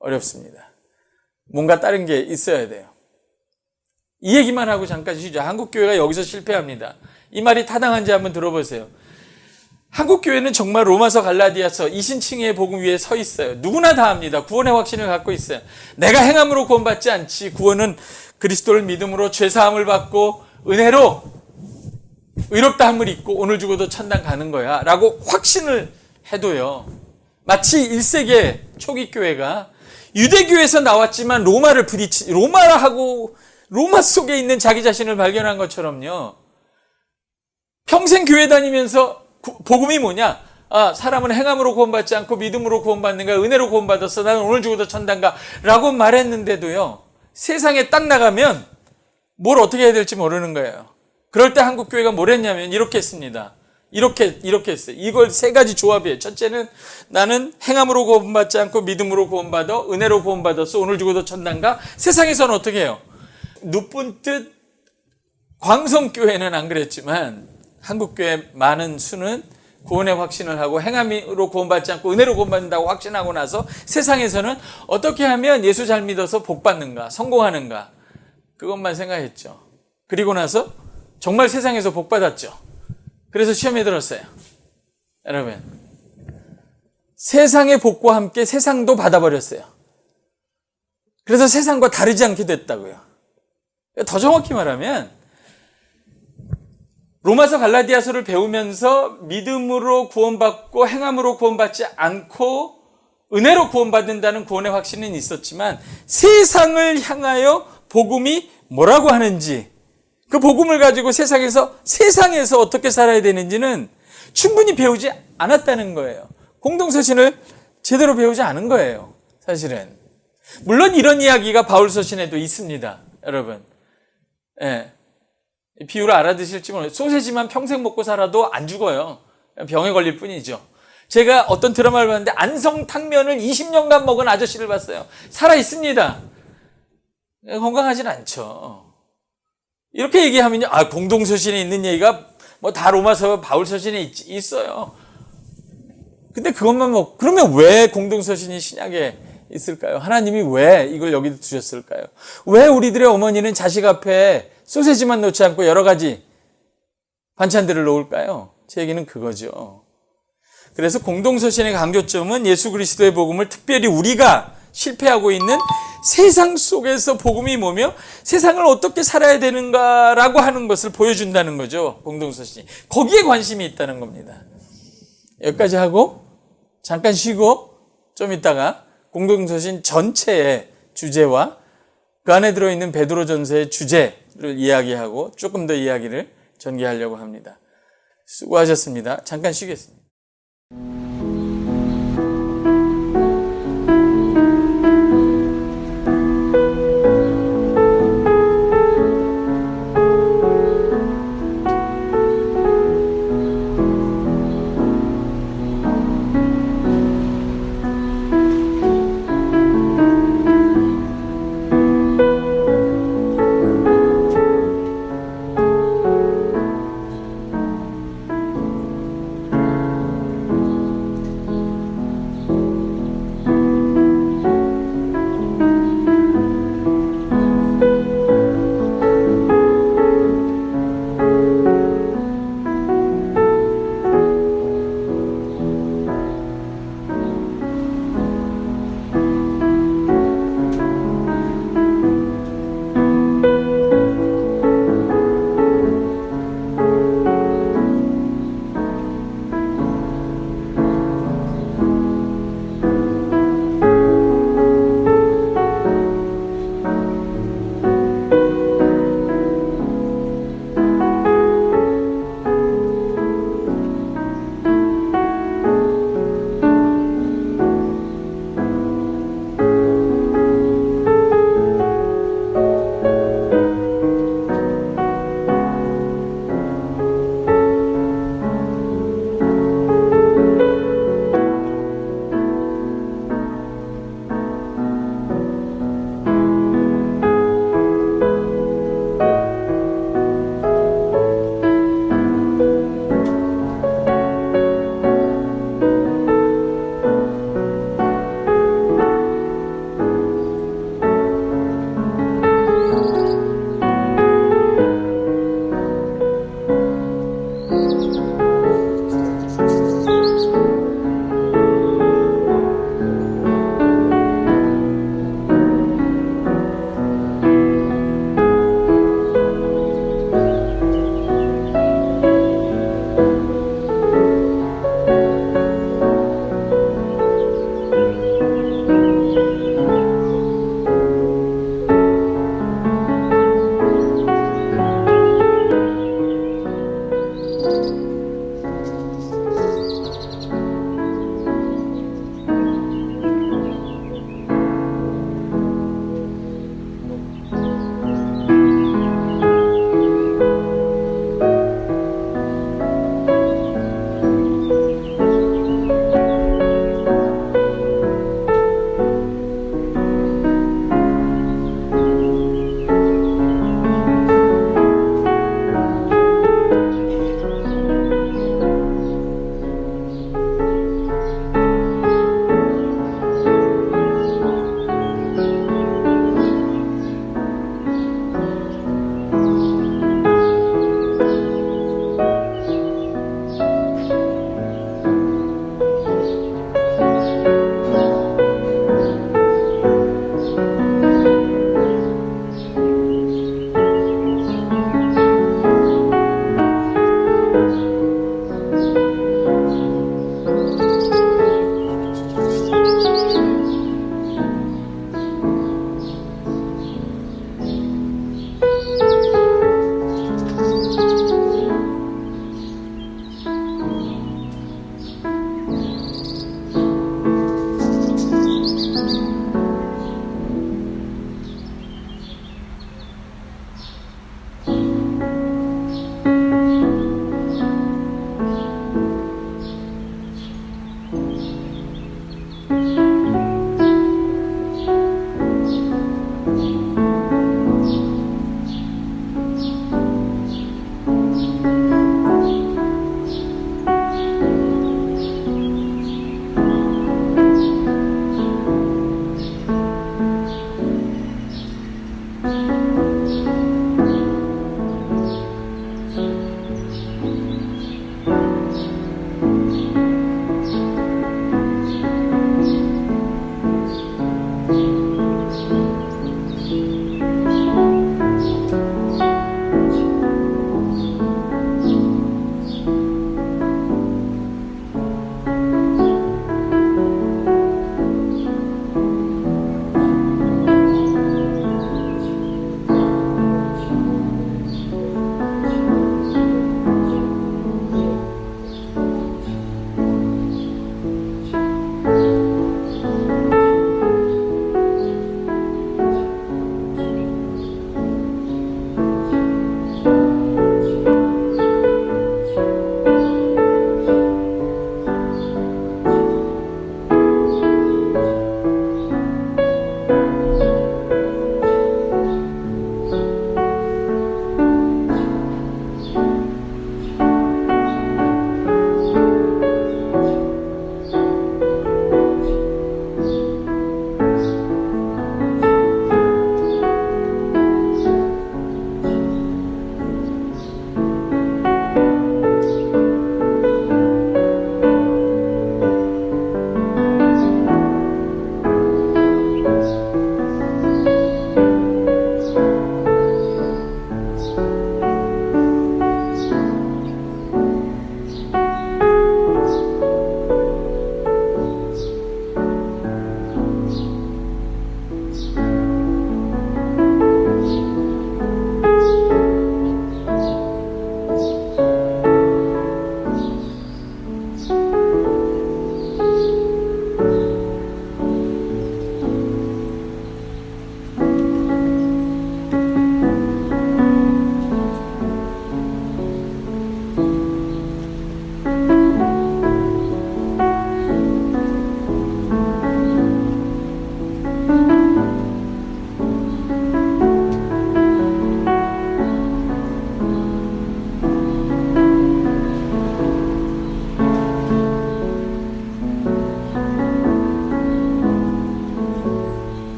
어렵습니다. 뭔가 다른 게 있어야 돼요. 이 얘기만 하고 잠깐 쉬죠. 한국교회가 여기서 실패합니다. 이 말이 타당한지 한번 들어보세요. 한국교회는 정말 로마서, 갈라디아서 이신칭의 복음 위에 서 있어요. 누구나 다 압니다. 구원의 확신을 갖고 있어요. 내가 행함으로 구원받지 않지, 구원은 그리스도를 믿음으로 죄사함을 받고 은혜로 의롭다함을 입고 오늘 죽어도 천당 가는 거야 라고 확신을 해도요, 마치 1세기 초기 교회가 유대교에서 나왔지만 로마를 로마 속에 있는 자기 자신을 발견한 것처럼요, 평생 교회 다니면서 복음이 뭐냐? 사람은 행함으로 구원받지 않고 믿음으로 구원받는가, 은혜로 구원받았어, 나는 오늘 죽어도 천당가 라고 말했는데도요, 세상에 딱 나가면 뭘 어떻게 해야 될지 모르는 거예요. 그럴 때 한국교회가 뭘 했냐면 이렇게 했습니다. 이렇게 했어요. 이걸 세 가지 조합이에요. 첫째는 나는 행함으로 구원받지 않고 믿음으로 구원받아 은혜로 구원받았어, 오늘 죽어도 천당가. 세상에서는 어떻게 해요? 누뿐뜻 광성교회는 안 그랬지만 한국교회 많은 수는 구원의 확신을 하고 행함으로 구원받지 않고 은혜로 구원받는다고 확신하고 나서 세상에서는 어떻게 하면 예수 잘 믿어서 복 받는가, 성공하는가, 그것만 생각했죠. 그리고 나서 정말 세상에서 복 받았죠. 그래서 시험에 들었어요. 여러분, 세상의 복과 함께 세상도 받아버렸어요. 그래서 세상과 다르지 않게 됐다고요. 더 정확히 말하면 로마서, 갈라디아서를 배우면서 믿음으로 구원받고 행함으로 구원받지 않고 은혜로 구원받는다는 구원의 확신은 있었지만, 세상을 향하여 복음이 뭐라고 하는지, 그 복음을 가지고 세상에서 어떻게 살아야 되는지는 충분히 배우지 않았다는 거예요. 공동서신을 제대로 배우지 않은 거예요, 사실은. 물론 이런 이야기가 바울서신에도 있습니다, 여러분. 비유를 알아드실지 모르겠어요. 소세지만 평생 먹고 살아도 안 죽어요. 병에 걸릴 뿐이죠. 제가 어떤 드라마를 봤는데 안성탕면을 20년간 먹은 아저씨를 봤어요. 살아 있습니다. 건강하진 않죠. 이렇게 얘기하면요, 공동서신에 있는 얘기가 뭐 다 로마서, 바울서신에 있어요. 근데 그것만 그러면 왜 공동서신이 신약에 있을까요? 하나님이 왜 이걸 여기 두셨을까요? 왜 우리들의 어머니는 자식 앞에 소세지만 놓지 않고 여러 가지 반찬들을 놓을까요? 제 얘기는 그거죠. 그래서 공동서신의 강조점은 예수 그리스도의 복음을 특별히 우리가 실패하고 있는 세상 속에서 복음이 뭐며 세상을 어떻게 살아야 되는가라고 하는 것을 보여준다는 거죠. 공동서신이. 거기에 관심이 있다는 겁니다. 여기까지 하고 잠깐 쉬고 좀 있다가 공동서신 전체의 주제와 그 안에 들어있는 베드로전서의 주제를 이야기하고 조금 더 이야기를 전개하려고 합니다. 수고하셨습니다. 잠깐 쉬겠습니다.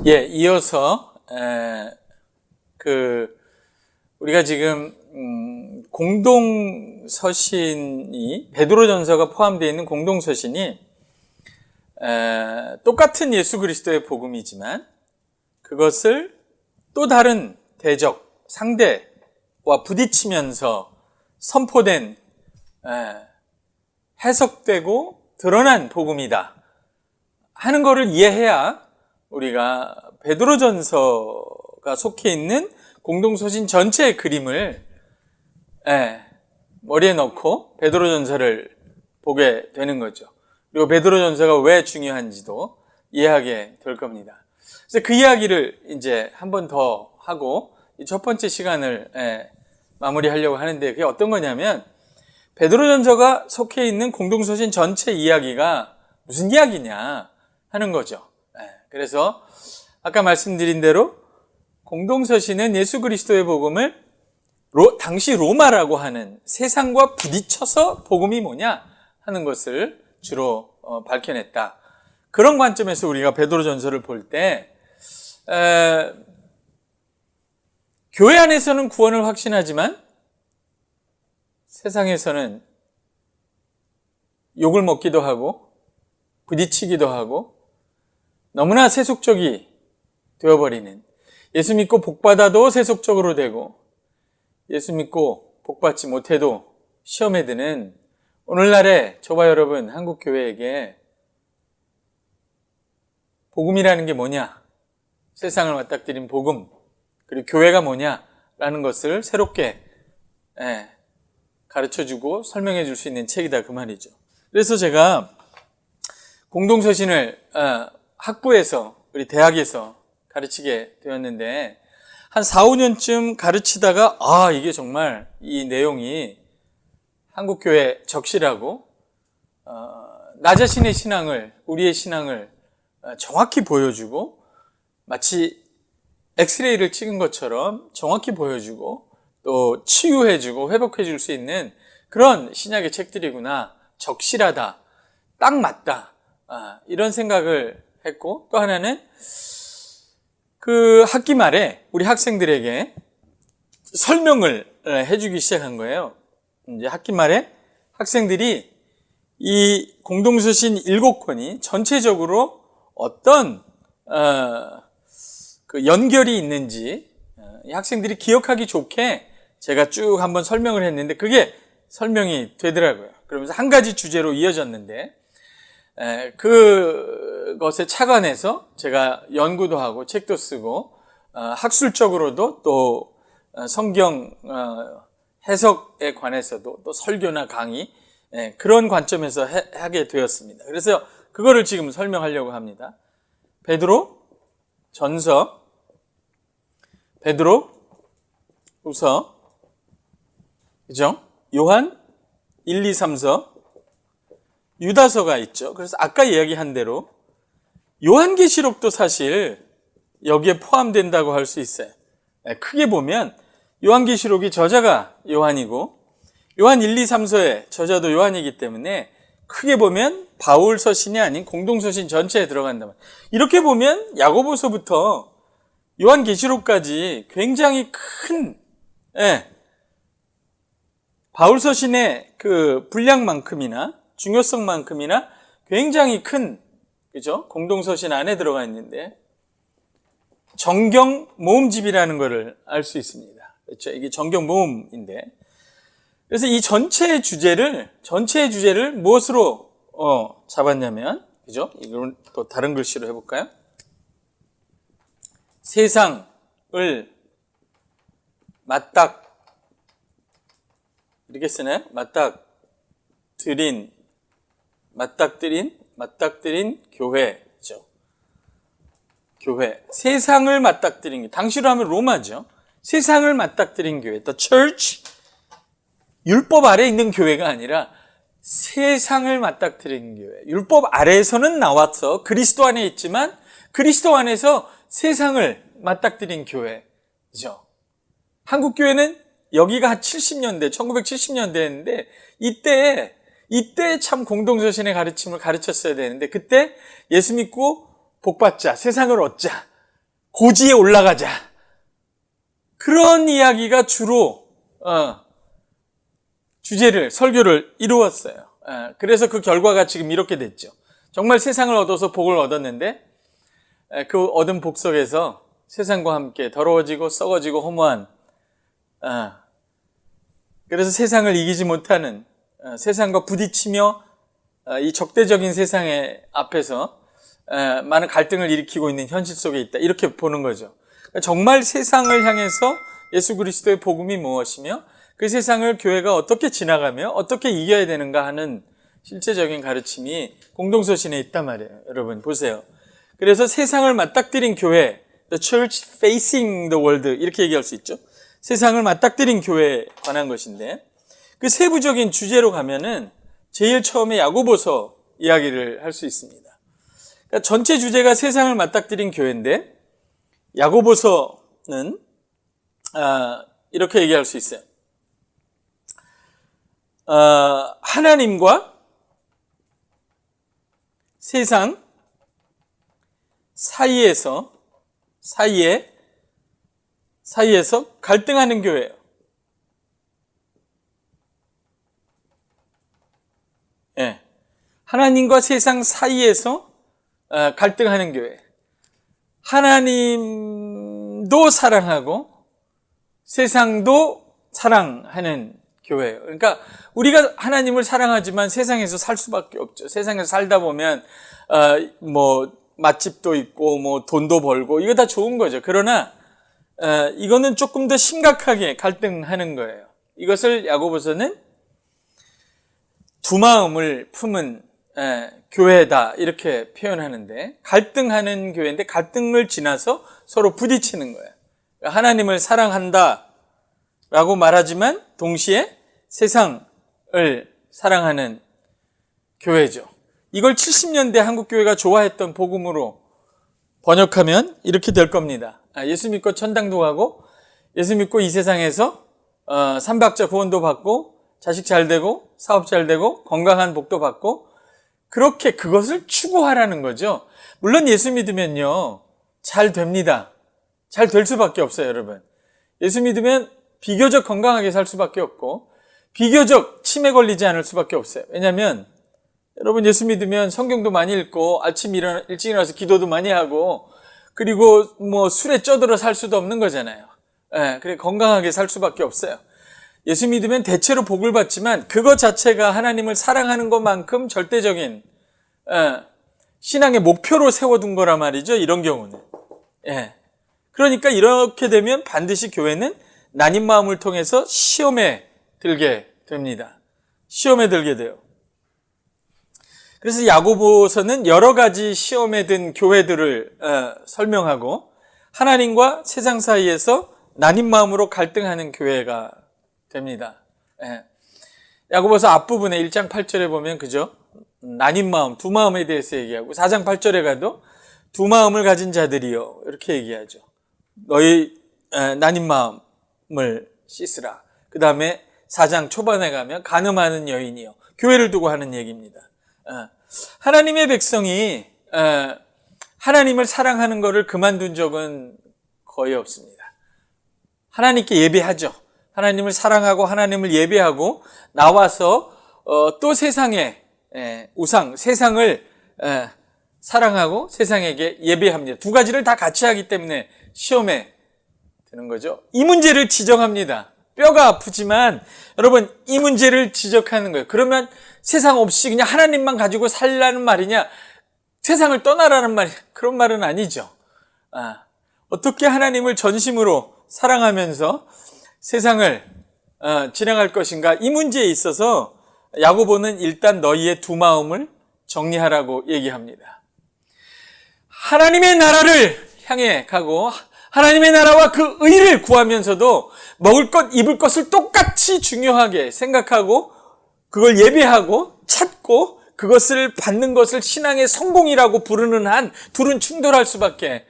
예, 이어서 우리가 지금 공동서신이 베드로전서가 포함되어 있는 공동서신이 똑같은 예수 그리스도의 복음이지만 그것을 또 다른 대적 상대와 부딪히면서 선포된 해석되고 드러난 복음이다 하는 것을 이해해야 우리가 베드로전서가 속해 있는 공동서신 전체의 그림을 머리에 넣고 베드로전서를 보게 되는 거죠. 그리고 베드로전서가 왜 중요한지도 이해하게 될 겁니다. 그래서 그 이야기를 이제 한 번 더 하고 이 첫 번째 시간을 마무리하려고 하는데 그게 어떤 거냐면 베드로전서가 속해 있는 공동서신 전체 이야기가 무슨 이야기냐 하는 거죠. 그래서 아까 말씀드린 대로 공동서신은 예수 그리스도의 복음을 당시 로마라고 하는 세상과 부딪혀서 복음이 뭐냐 하는 것을 주로 밝혀냈다. 그런 관점에서 우리가 베드로전서를 볼 때 교회 안에서는 구원을 확신하지만 세상에서는 욕을 먹기도 하고 부딪히기도 하고 너무나 세속적이 되어버리는, 예수 믿고 복받아도 세속적으로 되고 예수 믿고 복받지 못해도 시험에 드는 오늘날의 저와 여러분 한국교회에게 복음이라는 게 뭐냐, 세상을 맞닥뜨린 복음, 그리고 교회가 뭐냐라는 것을 새롭게 가르쳐주고 설명해 줄 수 있는 책이다 그 말이죠. 그래서 제가 공동서신을 학부에서 우리 대학에서 가르치게 되었는데 한 4, 5년쯤 가르치다가 이게 정말 이 내용이 한국교회 적실하고 나 자신의 신앙을, 우리의 신앙을 정확히 보여주고 마치 엑스레이를 찍은 것처럼 정확히 보여주고 또 치유해주고 회복해줄 수 있는 그런 신약의 책들이구나, 적실하다, 딱 맞다, 이런 생각을 했고, 또 하나는 그 학기 말에 우리 학생들에게 설명을 해주기 시작한 거예요. 이제 학기 말에 학생들이 이 공동서신 7권이 전체적으로 어떤 그 연결이 있는지 이 학생들이 기억하기 좋게 제가 쭉 한번 설명을 했는데 그게 설명이 되더라고요. 그러면서 한 가지 주제로 이어졌는데 그것에 착안해서 제가 연구도 하고 책도 쓰고 학술적으로도 또 성경 해석에 관해서도 또 설교나 강의 그런 관점에서 하게 되었습니다. 그래서 그거를 지금 설명하려고 합니다. 베드로 전서, 베드로 후서, 그죠? 요한 1, 2, 3서, 유다서가 있죠. 그래서 아까 이야기한 대로 요한계시록도 사실 여기에 포함된다고 할 수 있어요. 크게 보면 요한계시록이 저자가 요한이고 요한 1, 2, 3서의 저자도 요한이기 때문에 크게 보면 바울 서신이 아닌 공동서신 전체에 들어간다 말이에요. 이렇게 보면 야고보서부터 요한계시록까지 굉장히 큰 바울 서신의 그 분량만큼이나 중요성만큼이나 굉장히 큰, 그죠? 공동서신 안에 들어가 있는데 정경 모음집이라는 것을 알 수 있습니다. 그렇죠? 이게 정경 모음인데, 그래서 이 전체의 주제를 무엇으로 잡았냐면, 그죠? 이걸 또 다른 글씨로 해볼까요? 세상을 이렇게 쓰나요? 맞닥뜨린 교회죠. 교회. 세상을 맞닥뜨린 게, 당시로 하면 로마죠. 세상을 맞닥뜨린 교회. The church. 율법 아래에 있는 교회가 아니라 세상을 맞닥뜨린 교회. 율법 아래에서는 나와서 그리스도 안에 있지만 그리스도 안에서 세상을 맞닥뜨린 교회죠. 한국 교회는 여기가 한 70년대, 1970년대였는데 이때 참 공동서신의 가르침을 가르쳤어야 되는데 그때 예수 믿고 복받자, 세상을 얻자, 고지에 올라가자. 그런 이야기가 주로 설교를 이루었어요. 그래서 그 결과가 지금 이렇게 됐죠. 정말 세상을 얻어서 복을 얻었는데 그 얻은 복 속에서 세상과 함께 더러워지고 썩어지고 허무한, 그래서 세상을 이기지 못하는, 세상과 부딪히며 이 적대적인 세상의 앞에서 많은 갈등을 일으키고 있는 현실 속에 있다, 이렇게 보는 거죠. 정말 세상을 향해서 예수 그리스도의 복음이 무엇이며 그 세상을 교회가 어떻게 지나가며 어떻게 이겨야 되는가 하는 실제적인 가르침이 공동서신에 있단 말이에요. 여러분 보세요. 그래서 세상을 맞닥뜨린 교회, The Church Facing the World, 이렇게 얘기할 수 있죠. 세상을 맞닥뜨린 교회에 관한 것인데, 그 세부적인 주제로 가면은 제일 처음에 야고보서 이야기를 할 수 있습니다. 그러니까 전체 주제가 세상을 맞닥뜨린 교회인데, 야고보서는 이렇게 얘기할 수 있어요. 하나님과 세상 사이에서 갈등하는 교회예요. 예. 하나님과 세상 사이에서 갈등하는 교회. 하나님도 사랑하고 세상도 사랑하는 교회예요. 그러니까 우리가 하나님을 사랑하지만 세상에서 살 수밖에 없죠. 세상에서 살다 보면 맛집도 있고 돈도 벌고 이거 다 좋은 거죠. 그러나 이거는 조금 더 심각하게 갈등하는 거예요. 이것을 야고보서는 두 마음을 품은 교회다, 이렇게 표현하는데, 갈등하는 교회인데 갈등을 지나서 서로 부딪히는 거예요. 하나님을 사랑한다 라고 말하지만 동시에 세상을 사랑하는 교회죠. 이걸 70년대 한국 교회가 좋아했던 복음으로 번역하면 이렇게 될 겁니다. 예수 믿고 천당도 가고, 예수 믿고 이 세상에서 삼박자 구원도 받고, 자식 잘 되고, 사업 잘 되고, 건강한 복도 받고, 그렇게 그것을 추구하라는 거죠. 물론 예수 믿으면요, 잘 됩니다. 잘 될 수밖에 없어요, 여러분. 예수 믿으면 비교적 건강하게 살 수밖에 없고, 비교적 치매 걸리지 않을 수밖에 없어요. 왜냐하면 여러분 예수 믿으면 성경도 많이 읽고, 아침 일찍 일어나서 기도도 많이 하고, 그리고 술에 쪄들어 살 수도 없는 거잖아요. 그래 건강하게 살 수밖에 없어요. 예수 믿으면 대체로 복을 받지만 그것 자체가 하나님을 사랑하는 것만큼 절대적인 신앙의 목표로 세워둔 거란 말이죠. 이런 경우는. 그러니까 이렇게 되면 반드시 교회는 나님 마음을 통해서 시험에 들게 됩니다. 시험에 들게 돼요. 그래서 야고보서는 여러 가지 시험에 든 교회들을 설명하고, 하나님과 세상 사이에서 나님 마음으로 갈등하는 교회가 됩니다. 야고보서 앞부분에 1장 8절에 보면 그죠? 나님 마음, 두 마음에 대해서 얘기하고, 4장 8절에 가도 두 마음을 가진 자들이요, 이렇게 얘기하죠. 너희 나님 마음을 씻으라. 그 다음에 4장 초반에 가면 간음하는 여인이요, 교회를 두고 하는 얘기입니다. 하나님의 백성이 하나님을 사랑하는 것을 그만둔 적은 거의 없습니다. 하나님께 예배하죠. 하나님을 사랑하고 하나님을 예배하고 나와서 또 세상의 우상, 세상을 사랑하고 세상에게 예배합니다. 두 가지를 다 같이 하기 때문에 시험에 드는 거죠. 이 문제를 지적합니다. 뼈가 아프지만 여러분, 이 문제를 지적하는 거예요. 그러면 세상 없이 그냥 하나님만 가지고 살라는 말이냐, 세상을 떠나라는 말이냐, 그런 말은 아니죠. 어떻게 하나님을 전심으로 사랑하면서 세상을 진행할 것인가, 이 문제에 있어서 야고보는 일단 너희의 두 마음을 정리하라고 얘기합니다. 하나님의 나라를 향해 가고 하나님의 나라와 그 의를 구하면서도 먹을 것, 입을 것을 똑같이 중요하게 생각하고 그걸 예배하고 찾고 그것을 받는 것을 신앙의 성공이라고 부르는 한 둘은 충돌할 수밖에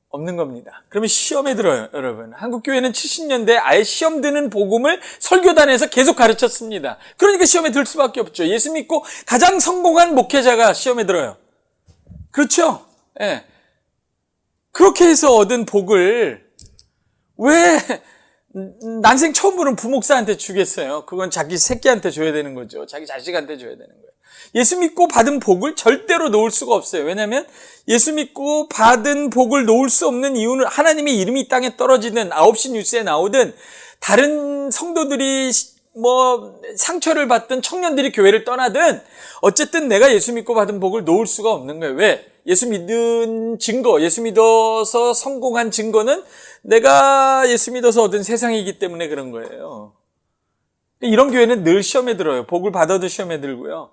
없는 겁니다. 그러면 시험에 들어요, 여러분. 한국교회는 70년대에 아예 시험 드는 복음을 설교단에서 계속 가르쳤습니다. 그러니까 시험에 들 수밖에 없죠. 예수 믿고 가장 성공한 목회자가 시험에 들어요. 그렇죠? 예. 그렇게 해서 얻은 복을 왜 난생 처음 보는 부목사한테 주겠어요? 그건 자기 새끼한테 줘야 되는 거죠. 자기 자식한테 줘야 되는 거예요. 예수 믿고 받은 복을 절대로 놓을 수가 없어요. 왜냐하면 예수 믿고 받은 복을 놓을 수 없는 이유는 하나님의 이름이 이 땅에 떨어지든 9시 뉴스에 나오든 다른 성도들이 상처를 받든 청년들이 교회를 떠나든 어쨌든 내가 예수 믿고 받은 복을 놓을 수가 없는 거예요. 왜? 예수 믿은 증거, 예수 믿어서 성공한 증거는 내가 예수 믿어서 얻은 세상이기 때문에 그런 거예요. 이런 교회는 늘 시험에 들어요. 복을 받아도 시험에 들고요.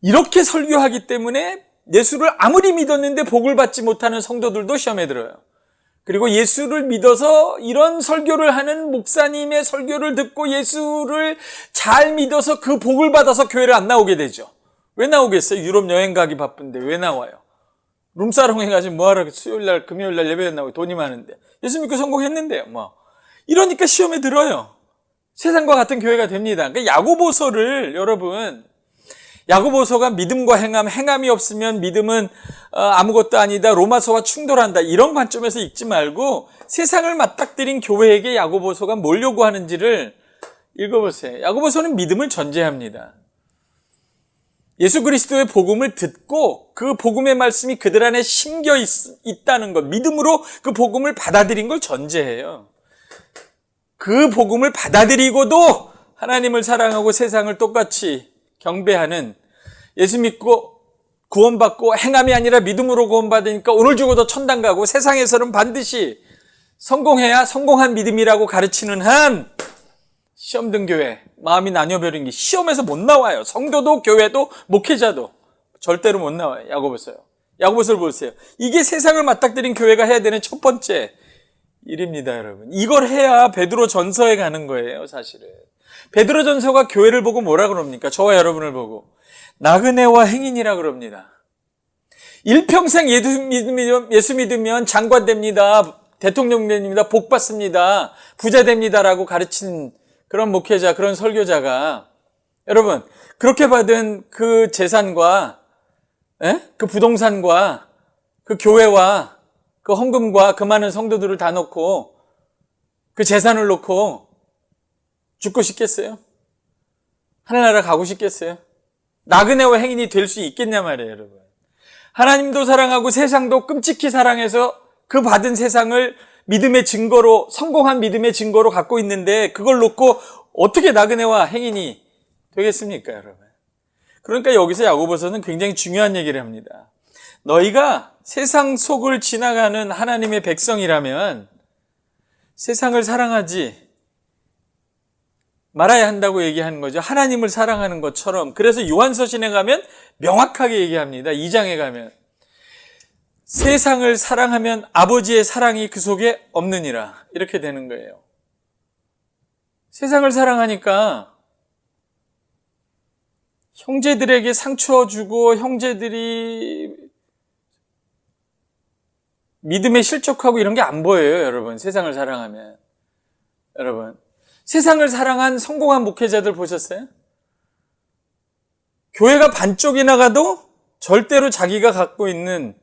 이렇게 설교하기 때문에 예수를 아무리 믿었는데 복을 받지 못하는 성도들도 시험에 들어요. 그리고 예수를 믿어서 이런 설교를 하는 목사님의 설교를 듣고 예수를 잘 믿어서 그 복을 받아서 교회를 안 나오게 되죠. 왜 나오겠어요? 유럽 여행 가기 바쁜데 왜 나와요? 룸사롱에 가서 뭐하러 수요일날 금요일날 예배 나오고 돈이 많은데 예수 믿고 성공했는데요. 이러니까 시험에 들어요. 세상과 같은 교회가 됩니다. 그러니까 야고보서를 여러분, 야고보서가 믿음과 행함이 없으면 믿음은 아무것도 아니다. 로마서와 충돌한다. 이런 관점에서 읽지 말고 세상을 맞닥뜨린 교회에게 야고보서가 뭘 요구하는지를 읽어보세요. 야고보서는 믿음을 전제합니다. 예수 그리스도의 복음을 듣고 그 복음의 말씀이 그들 안에 심겨 있다는 것, 믿음으로 그 복음을 받아들인 걸 전제해요. 그 복음을 받아들이고도 하나님을 사랑하고 세상을 똑같이 경배하는, 예수 믿고 구원받고 행함이 아니라 믿음으로 구원받으니까 오늘 죽어도 천당 가고 세상에서는 반드시 성공해야 성공한 믿음이라고 가르치는 한 시험등 교회, 마음이 나뉘어버린 게 시험에서 못 나와요. 성도도 교회도 목회자도 절대로 못 나와요. 야고보서요. 야고보서를 보세요. 이게 세상을 맞닥뜨린 교회가 해야 되는 첫 번째 일입니다, 여러분. 이걸 해야 베드로 전서에 가는 거예요, 사실은. 베드로 전서가 교회를 보고 뭐라 그럽니까? 저와 여러분을 보고 나그네와 행인이라 그럽니다. 일평생 예수 믿으면 장관 됩니다, 대통령 됩니다, 복 받습니다, 부자 됩니다라고 가르친 그런 목회자, 그런 설교자가 여러분 그렇게 받은 그 재산과 그 부동산과 그 교회와 그 헌금과 그 많은 성도들을 다 놓고 그 재산을 놓고 죽고 싶겠어요? 하늘나라 가고 싶겠어요? 나그네와 행인이 될 수 있겠냐 말이에요, 여러분. 하나님도 사랑하고 세상도 끔찍히 사랑해서 그 받은 세상을 믿음의 증거로, 성공한 믿음의 증거로 갖고 있는데 그걸 놓고 어떻게 나그네와 행인이 되겠습니까, 여러분? 그러니까 여기서 야고보서는 굉장히 중요한 얘기를 합니다. 너희가 세상 속을 지나가는 하나님의 백성이라면 세상을 사랑하지 말아야 한다고 얘기하는 거죠. 하나님을 사랑하는 것처럼. 그래서 요한서신에 가면 명확하게 얘기합니다. 2장에 가면 세상을 사랑하면 아버지의 사랑이 그 속에 없느니라. 이렇게 되는 거예요. 세상을 사랑하니까 형제들에게 상처 주고 형제들이 믿음에 실족하고 이런 게 안 보여요, 여러분. 세상을 사랑하면. 여러분, 세상을 사랑한 성공한 목회자들 보셨어요? 교회가 반쪽이 나가도 절대로 자기가 갖고 있는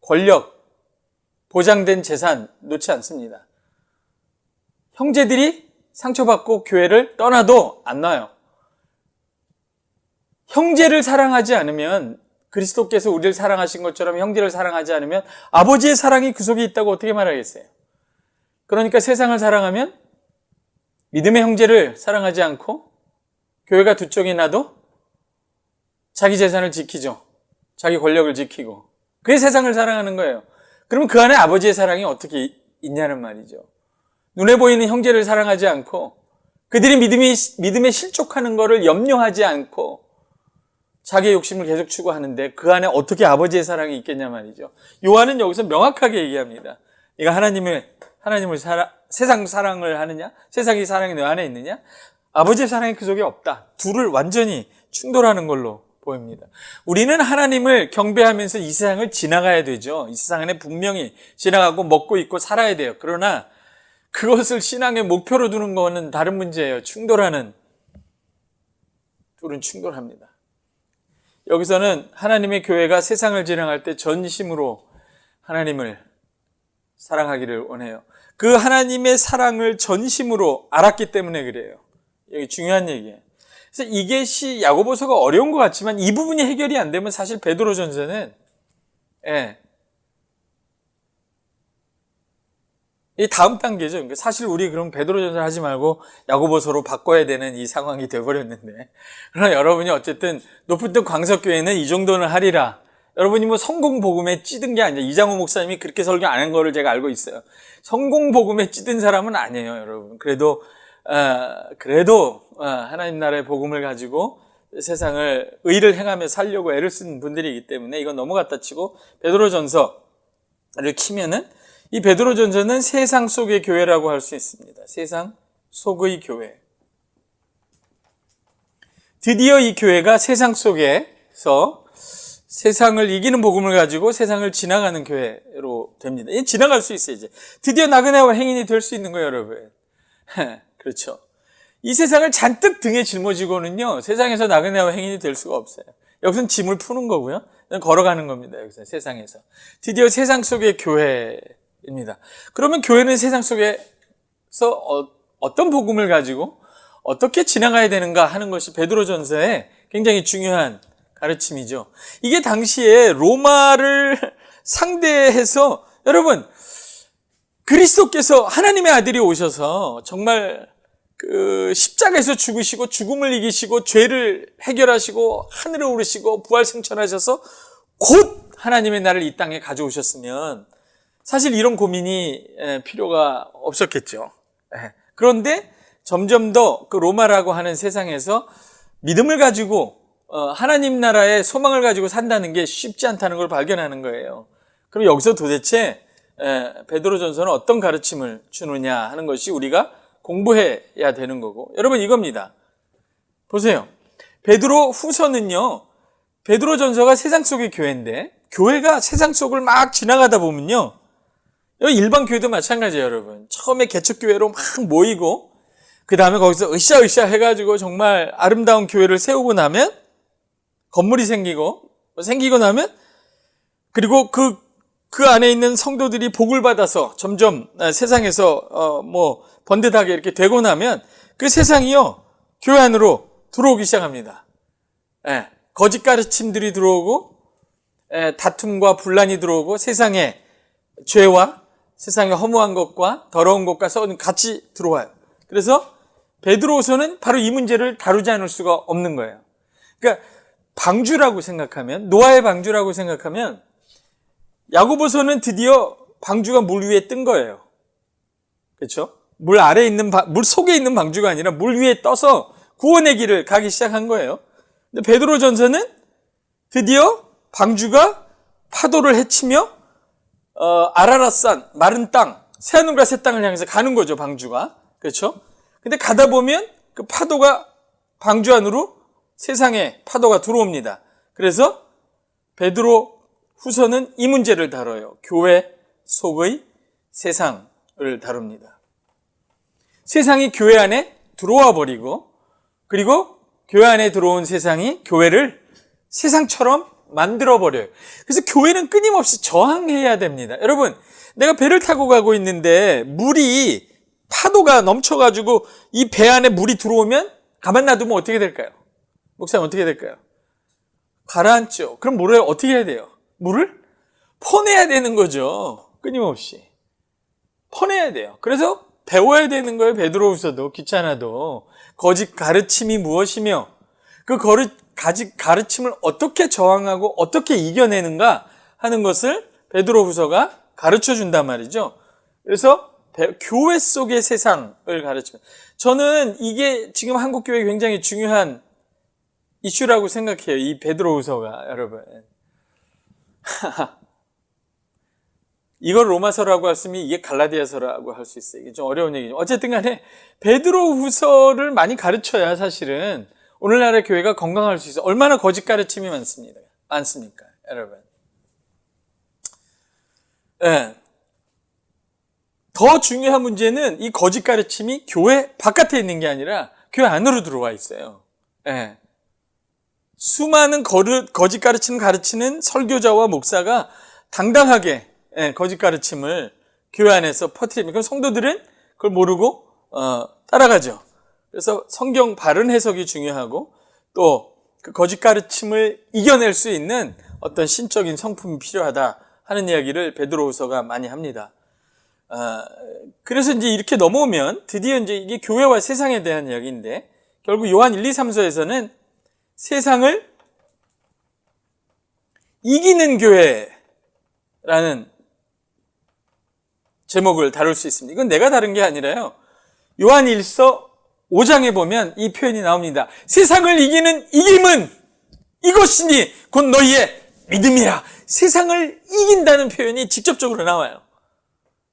권력, 보장된 재산 놓지 않습니다. 형제들이 상처받고 교회를 떠나도 안 놔요. 형제를 사랑하지 않으면, 그리스도께서 우리를 사랑하신 것처럼 형제를 사랑하지 않으면 아버지의 사랑이 그 속에 있다고 어떻게 말하겠어요? 그러니까 세상을 사랑하면 믿음의 형제를 사랑하지 않고 교회가 두 쪽이 나도 자기 재산을 지키죠. 자기 권력을 지키고. 그게 세상을 사랑하는 거예요. 그러면 그 안에 아버지의 사랑이 어떻게 있냐는 말이죠. 눈에 보이는 형제를 사랑하지 않고 그들이 믿음에 실족하는 것을 염려하지 않고 자기의 욕심을 계속 추구하는데 그 안에 어떻게 아버지의 사랑이 있겠냐 말이죠. 요한은 여기서 명확하게 얘기합니다. 네가 세상 사랑을 하느냐? 세상의 사랑이 너 안에 있느냐? 아버지의 사랑이 그 속에 없다. 둘을 완전히 충돌하는 걸로 보입니다. 우리는 하나님을 경배하면서 이 세상을 지나가야 되죠. 이 세상 안에 분명히 지나가고 먹고 있고 살아야 돼요. 그러나 그것을 신앙의 목표로 두는 거는 다른 문제예요. 둘은 충돌합니다. 여기서는 하나님의 교회가 세상을 지나갈 때 전심으로 하나님을 사랑하기를 원해요. 그 하나님의 사랑을 전심으로 알았기 때문에 그래요. 여기 중요한 얘기예요. 그래서 이게 야고보서가 어려운 것 같지만 이 부분이 해결이 안 되면 사실 베드로전서는 이 다음 단계죠. 그러니까 사실 우리 그럼 베드로전서를 하지 말고 야고보서로 바꿔야 되는 이 상황이 되어버렸는데, 그러나 여러분이 어쨌든 높은 뜰 광석교회는 이 정도는 하리라. 여러분이 뭐 성공복음에 찌든 게 아니라 이장호 목사님이 그렇게 설교 안 한 거를 제가 알고 있어요. 성공복음에 찌든 사람은 아니에요, 여러분. 그래도 하나님 나라의 복음을 가지고 세상을 의를 행하며 살려고 애를 쓴 분들이기 때문에 이건 넘어갔다 치고 베드로전서를 키면은 이 베드로전서는 세상 속의 교회라고 할 수 있습니다. 세상 속의 교회. 드디어 이 교회가 세상 속에서 세상을 이기는 복음을 가지고 세상을 지나가는 교회로 됩니다. 지나갈 수 있어요, 이제. 드디어 나그네와 행인이 될 수 있는 거예요, 여러분. 그렇죠. 이 세상을 잔뜩 등에 짊어지고는요, 세상에서 나그네와 행인이 될 수가 없어요. 여기서는 짐을 푸는 거고요. 걸어가는 겁니다, 여기서 세상에서. 드디어 세상 속의 교회입니다. 그러면 교회는 세상 속에서 어떤 복음을 가지고 어떻게 지나가야 되는가 하는 것이 베드로전서의 굉장히 중요한 가르침이죠. 이게 당시에 로마를 상대해서 여러분 그리스도께서 하나님의 아들이 오셔서 정말 그 십자가에서 죽으시고 죽음을 이기시고 죄를 해결하시고 하늘에 오르시고 부활승천하셔서 곧 하나님의 나라를 이 땅에 가져오셨으면 사실 이런 고민이 필요가 없었겠죠. 그런데 점점 더 그 로마라고 하는 세상에서 믿음을 가지고 하나님 나라의 소망을 가지고 산다는 게 쉽지 않다는 걸 발견하는 거예요. 그럼 여기서 도대체 베드로전서는 어떤 가르침을 주느냐 하는 것이 우리가 공부해야 되는 거고, 여러분 이겁니다. 보세요. 베드로 후서는요, 베드로전서가 세상 속의 교회인데 교회가 세상 속을 막 지나가다 보면요, 일반 교회도 마찬가지예요, 여러분. 처음에 개척교회로 막 모이고 그 다음에 거기서 으쌰으쌰 해가지고 정말 아름다운 교회를 세우고 나면 건물이 생기고 나면 그리고 그 안에 있는 성도들이 복을 받아서 점점 세상에서 번듯하게 이렇게 되고 나면 그 세상이요, 교회 안으로 들어오기 시작합니다. 거짓 가르침들이 들어오고 다툼과 분란이 들어오고 세상의 죄와 세상의 허무한 것과 더러운 것과 같이 들어와요. 그래서 베드로후서는 바로 이 문제를 다루지 않을 수가 없는 거예요. 그러니까 방주라고 생각하면, 노아의 방주라고 생각하면 야고보서는 드디어 방주가 물 위에 뜬 거예요. 그렇죠? 물 속에 있는 방주가 아니라 물 위에 떠서 구원의 길을 가기 시작한 거예요. 근데 베드로전서는 드디어 방주가 파도를 헤치며 아라랏산, 마른 땅, 새하늘과 새 땅을 향해서 가는 거죠, 방주가. 그렇죠? 근데 가다 보면 그 파도가 방주 안으로 세상에 파도가 들어옵니다. 그래서 베드로 후서는 이 문제를 다뤄요. 교회 속의 세상을 다룹니다. 세상이 교회 안에 들어와 버리고, 그리고 교회 안에 들어온 세상이 교회를 세상처럼 만들어 버려요. 그래서 교회는 끊임없이 저항해야 됩니다. 여러분, 내가 배를 타고 가고 있는데 파도가 넘쳐가지고 이 배 안에 물이 들어오면 가만 놔두면 어떻게 될까요? 목사님, 어떻게 될까요? 가라앉죠. 그럼 어떻게 해야 돼요? 물을 퍼내야 되는 거죠. 끊임없이 퍼내야 돼요. 그래서 배워야 되는 거예요. 베드로후서도 귀찮아도 거짓 가르침이 무엇이며 그 거짓 가르침을 어떻게 저항하고 어떻게 이겨내는가 하는 것을 베드로후서가 가르쳐 준단 말이죠. 그래서 교회 속의 세상을 가르치면, 저는 이게 지금 한국 교회에 굉장히 중요한 이슈라고 생각해요. 이 베드로후서가, 여러분. 이걸 로마서라고 했으면 이게 갈라디아서라고 할 수 있어요. 이게 좀 어려운 얘기죠. 어쨌든 간에 베드로후서를 많이 가르쳐야 사실은 오늘날의 교회가 건강할 수 있어요. 얼마나 거짓 가르침이 많습니까, 여러분? 네. 더 중요한 문제는 이 거짓 가르침이 교회 바깥에 있는 게 아니라 교회 안으로 들어와 있어요. 네. 수많은 거짓 가르치는 설교자와 목사가 당당하게 거짓 가르침을 교회 안에서 퍼뜨립니다. 그럼 성도들은 그걸 모르고 따라가죠. 그래서 성경 바른 해석이 중요하고 또 그 거짓 가르침을 이겨낼 수 있는 어떤 신적인 성품이 필요하다 하는 이야기를 베드로후서가 많이 합니다. 그래서 이제 이렇게 넘어오면 드디어 이제 이게 교회와 세상에 대한 이야기인데 결국 요한 1, 2, 3서에서는 세상을 이기는 교회라는 제목을 다룰 수 있습니다. 이건 내가 다른 게 아니라요. 요한 1서 5장에 보면 이 표현이 나옵니다. 세상을 이기는 이김은 이것이니 곧 너희의 믿음이라. 세상을 이긴다는 표현이 직접적으로 나와요.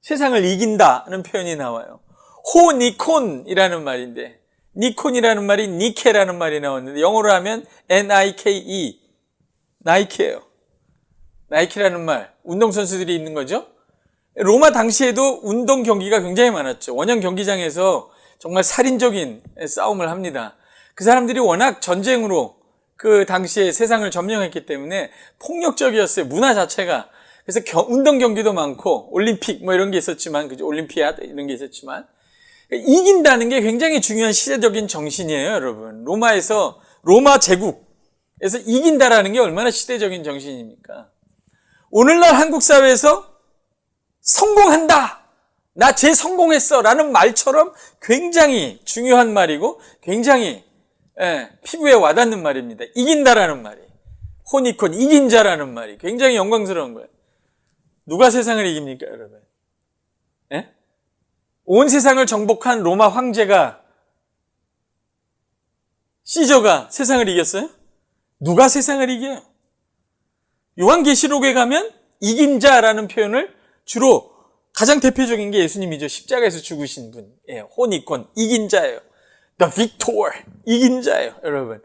세상을 이긴다는 표현이 나와요. 호니콘이라는 말인데 니콘이라는 말이 니케라는 말이 나왔는데 영어로 하면 Nike 나이키예요. 나이키라는 말 운동선수들이 있는 거죠. 로마 당시에도 운동 경기가 굉장히 많았죠. 원형 경기장에서 정말 살인적인 싸움을 합니다. 그 사람들이 워낙 전쟁으로 그 당시에 세상을 점령했기 때문에 폭력적이었어요. 문화 자체가. 그래서 운동 경기도 많고 올림픽 뭐 이런 게 있었지만 그죠? 올림피아드 이런 게 있었지만 이긴다는 게 굉장히 중요한 시대적인 정신이에요, 여러분. 로마 제국에서 이긴다라는 게 얼마나 시대적인 정신입니까? 오늘날 한국 사회에서 성공한다! 나 재성공했어! 라는 말처럼 굉장히 중요한 말이고 굉장히 피부에 와닿는 말입니다. 이긴다라는 말이. 호니콘, 이긴 자라는 말이 굉장히 영광스러운 거예요. 누가 세상을 이깁니까, 여러분? 온 세상을 정복한 로마 황제가 시저가 세상을 이겼어요? 누가 세상을 이겨요? 요한계시록에 가면 이긴 자라는 표현을 주로 가장 대표적인 게 예수님이죠. 십자가에서 죽으신 분이에요. 호니콘, 이긴 자예요. The victor, 이긴 자예요, 여러분.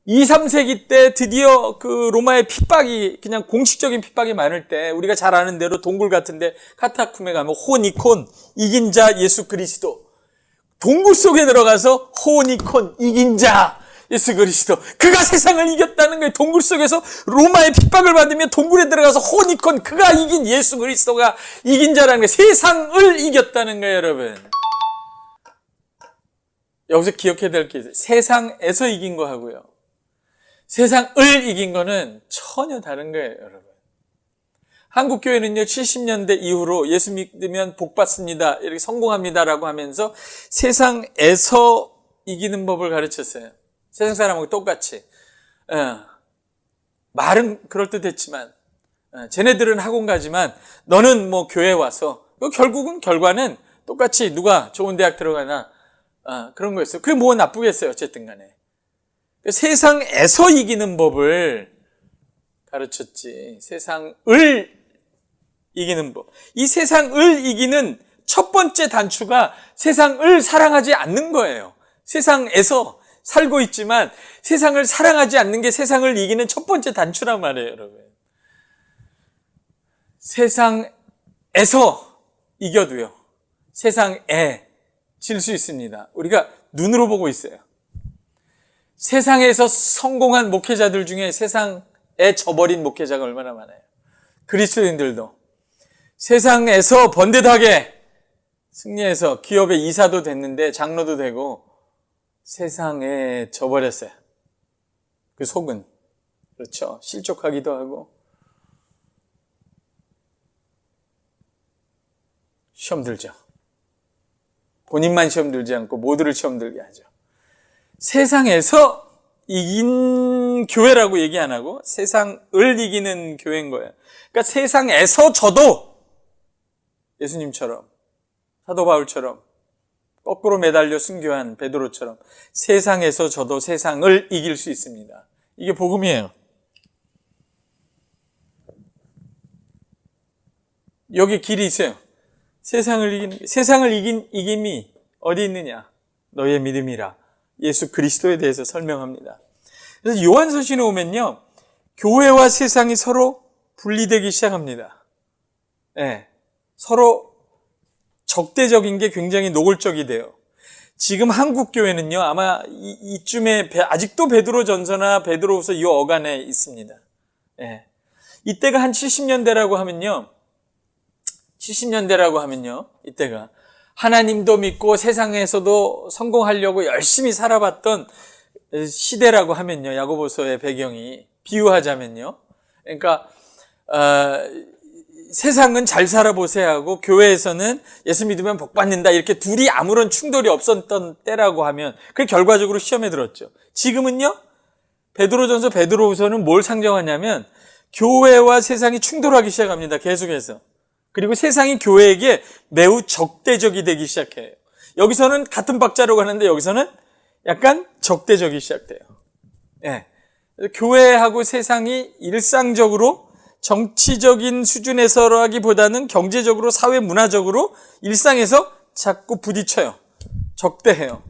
2, 3세기 때 드디어 그 로마의 핍박이 그냥 공식적인 핍박이 많을 때 우리가 잘 아는 대로 동굴 같은데 카타쿰에 가면 호니콘, 이긴 자 예수 그리스도. 동굴 속에 들어가서 호니콘, 이긴 자 예수 그리스도. 그가 세상을 이겼다는 거예요. 동굴 속에서 로마의 핍박을 받으며 동굴에 들어가서 호니콘, 그가 이긴 예수 그리스도가 이긴 자라는 거예요. 세상을 이겼다는 거예요, 여러분. 여기서 기억해야 될 게 있어요. 세상에서 이긴 거 하고요. 세상을 이긴 거는 전혀 다른 거예요, 여러분. 한국교회는요, 70년대 이후로 예수 믿으면 복 받습니다, 이렇게 성공합니다라고 하면서 세상에서 이기는 법을 가르쳤어요. 세상 사람하고 똑같이. 말은 그럴듯했지만, 쟤네들은 학원 가지만, 너는 뭐 교회 와서, 결국은 결과는 똑같이 누가 좋은 대학 들어가나, 그런 거였어요. 그게 뭐 나쁘겠어요, 어쨌든 간에. 세상에서 이기는 법을 가르쳤지. 세상을 이기는 법. 이 세상을 이기는 첫 번째 단추가 세상을 사랑하지 않는 거예요. 세상에서 살고 있지만 세상을 사랑하지 않는 게 세상을 이기는 첫 번째 단추란 말이에요, 여러분. 세상에서 이겨도요, 세상에 질 수 있습니다. 우리가 눈으로 보고 있어요. 세상에서 성공한 목회자들 중에 세상에 져버린 목회자가 얼마나 많아요. 그리스도인들도 세상에서 번듯하게 승리해서 기업의 이사도 됐는데 장로도 되고 세상에 져버렸어요. 그 속은. 그렇죠. 실족하기도 하고 시험 들죠. 본인만 시험 들지 않고 모두를 시험 들게 하죠. 세상에서 이긴 교회라고 얘기 안 하고 세상을 이기는 교회인 거예요. 그러니까 세상에서 져도 예수님처럼, 사도 바울처럼 거꾸로 매달려 순교한 베드로처럼 세상에서 져도 세상을 이길 수 있습니다. 이게 복음이에요. 여기 길이 있어요. 세상을 이긴 이김이 어디 있느냐? 너의 믿음이라. 예수 그리스도에 대해서 설명합니다. 그래서 요한서신에 오면요, 교회와 세상이 서로 분리되기 시작합니다. 서로 적대적인 게 굉장히 노골적이 돼요. 지금 한국 교회는요, 아마 이쯤에 아직도 베드로전서나 베드로후서 이 어간에 있습니다. 이때가 한 70년대라고 하면요, 70년대라고 하면요, 이때가 하나님도 믿고 세상에서도 성공하려고 열심히 살아봤던 시대라고 하면요, 야고보서의 배경이 비유하자면요, 그러니까 세상은 잘 살아보세요 하고 교회에서는 예수 믿으면 복 받는다, 이렇게 둘이 아무런 충돌이 없었던 때라고 하면 그 결과적으로 시험에 들었죠. 지금은요, 베드로전서 베드로후서는 뭘 상정하냐면 교회와 세상이 충돌하기 시작합니다. 계속해서. 그리고 세상이 교회에게 매우 적대적이 되기 시작해요. 여기서는 같은 박자로 가는데 여기서는 약간 적대적이 시작돼요. 네. 교회하고 세상이 일상적으로 정치적인 수준에서라기보다는 경제적으로, 사회 문화적으로 일상에서 자꾸 부딪혀요. 적대해요.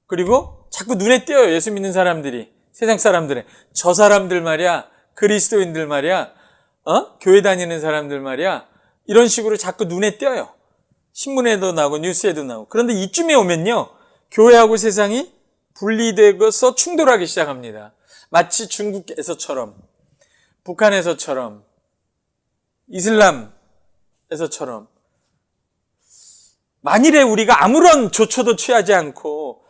그리고 자꾸 눈에 띄어요. 예수 믿는 사람들이, 세상 사람들의. 저 사람들 말이야, 그리스도인들 말이야, 교회 다니는 사람들 말이야, 이런 식으로 자꾸 눈에 띄어요. 신문에도 나오고 뉴스에도 나오고. 그런데 이쯤에 오면요, 교회하고 세상이 분리되어서 충돌하기 시작합니다. 마치 중국에서처럼, 북한에서처럼, 이슬람에서처럼. 만일에 우리가 아무런 조처도 취하지 않고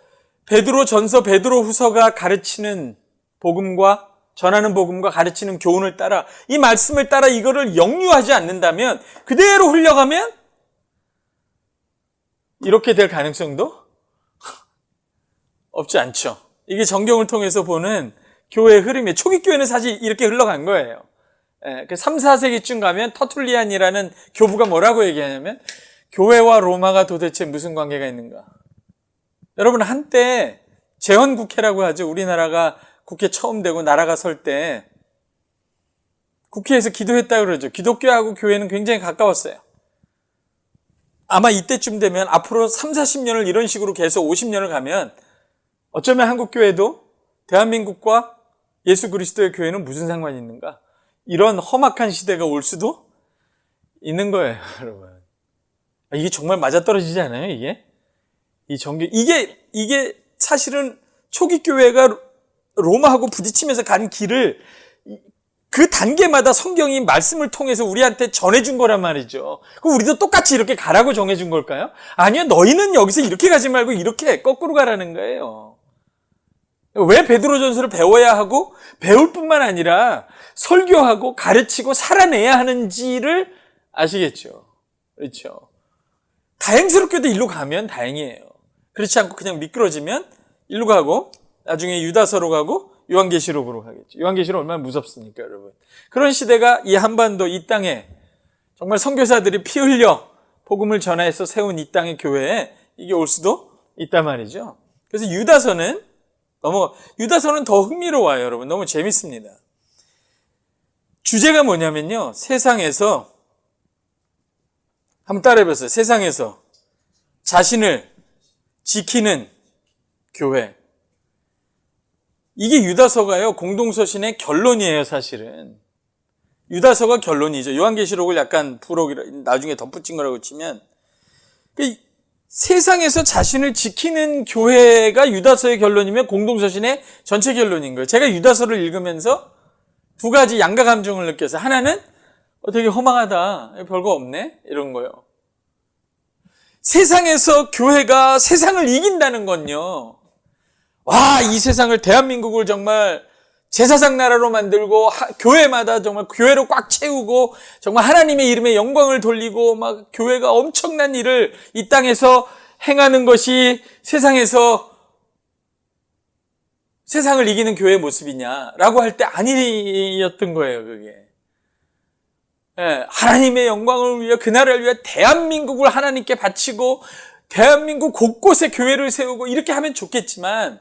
베드로전서 베드로후서가 가르치는 복음과, 전하는 복음과 가르치는 교훈을 따라, 이 말씀을 따라 이거를 역류하지 않는다면, 그대로 흘려가면 이렇게 될 가능성도 없지 않죠. 이게 성경을 통해서 보는 교회의 흐름이에요. 초기 교회는 사실 이렇게 흘러간 거예요. 3, 4세기쯤 가면 터툴리안이라는 교부가 뭐라고 얘기하냐면, 교회와 로마가 도대체 무슨 관계가 있는가? 여러분, 한때 재헌국회라고 하죠. 우리나라가 국회 처음 되고 나라가 설 때 국회에서 기도했다고 그러죠. 기독교하고 교회는 굉장히 가까웠어요. 아마 이때쯤 되면 앞으로 3, 40년을 이런 식으로 계속 50년을 가면 어쩌면 한국교회도 대한민국과 예수 그리스도의 교회는 무슨 상관이 있는가? 이런 험악한 시대가 올 수도 있는 거예요, 여러분. 이게 정말 맞아떨어지지 않아요, 이게? 이게 사실은 초기 교회가 로마하고 부딪히면서 간 길을 그 단계마다 성경이 말씀을 통해서 우리한테 전해준 거란 말이죠. 그럼 우리도 똑같이 이렇게 가라고 정해준 걸까요? 아니요, 너희는 여기서 이렇게 가지 말고 이렇게 거꾸로 가라는 거예요. 왜 베드로전서를 배워야 하고 배울 뿐만 아니라 설교하고 가르치고 살아내야 하는지를 아시겠죠? 그렇죠? 다행스럽게도 일로 가면 다행이에요. 그렇지 않고 그냥 미끄러지면 일로 가고 나중에 유다서로 가고 요한계시록으로 가겠죠. 요한계시록 얼마나 무섭습니까, 여러분? 그런 시대가 이 한반도, 이 땅에 정말 선교사들이 피 흘려 복음을 전해서 세운 이 땅의 교회에 이게 올 수도 있단 말이죠. 그래서 유다서는 더 흥미로워요, 여러분. 너무 재밌습니다. 주제가 뭐냐면요, 세상에서, 한번 따라해보세요. 세상에서 자신을 지키는 교회. 이게 유다서가요, 공동서신의 결론이에요, 사실은. 유다서가 결론이죠. 요한계시록을 약간 나중에 덧붙인 거라고 치면, 세상에서 자신을 지키는 교회가 유다서의 결론이면 공동서신의 전체 결론인 거예요. 제가 유다서를 읽으면서 두 가지 양가 감정을 느껴서, 하나는 되게 허망하다, 별거 없네, 이런 거예요. 세상에서 교회가 세상을 이긴다는 건요, 와, 이 세상을, 대한민국을 정말 제사장 나라로 만들고 교회마다 정말 교회로 꽉 채우고 정말 하나님의 이름에 영광을 돌리고 막 교회가 엄청난 일을 이 땅에서 행하는 것이 세상에서 세상을 이기는 교회의 모습이냐라고 할 때 아니었던 거예요, 그게. 하나님의 영광을 위해, 그 나라를 위해 대한민국을 하나님께 바치고 대한민국 곳곳에 교회를 세우고 이렇게 하면 좋겠지만,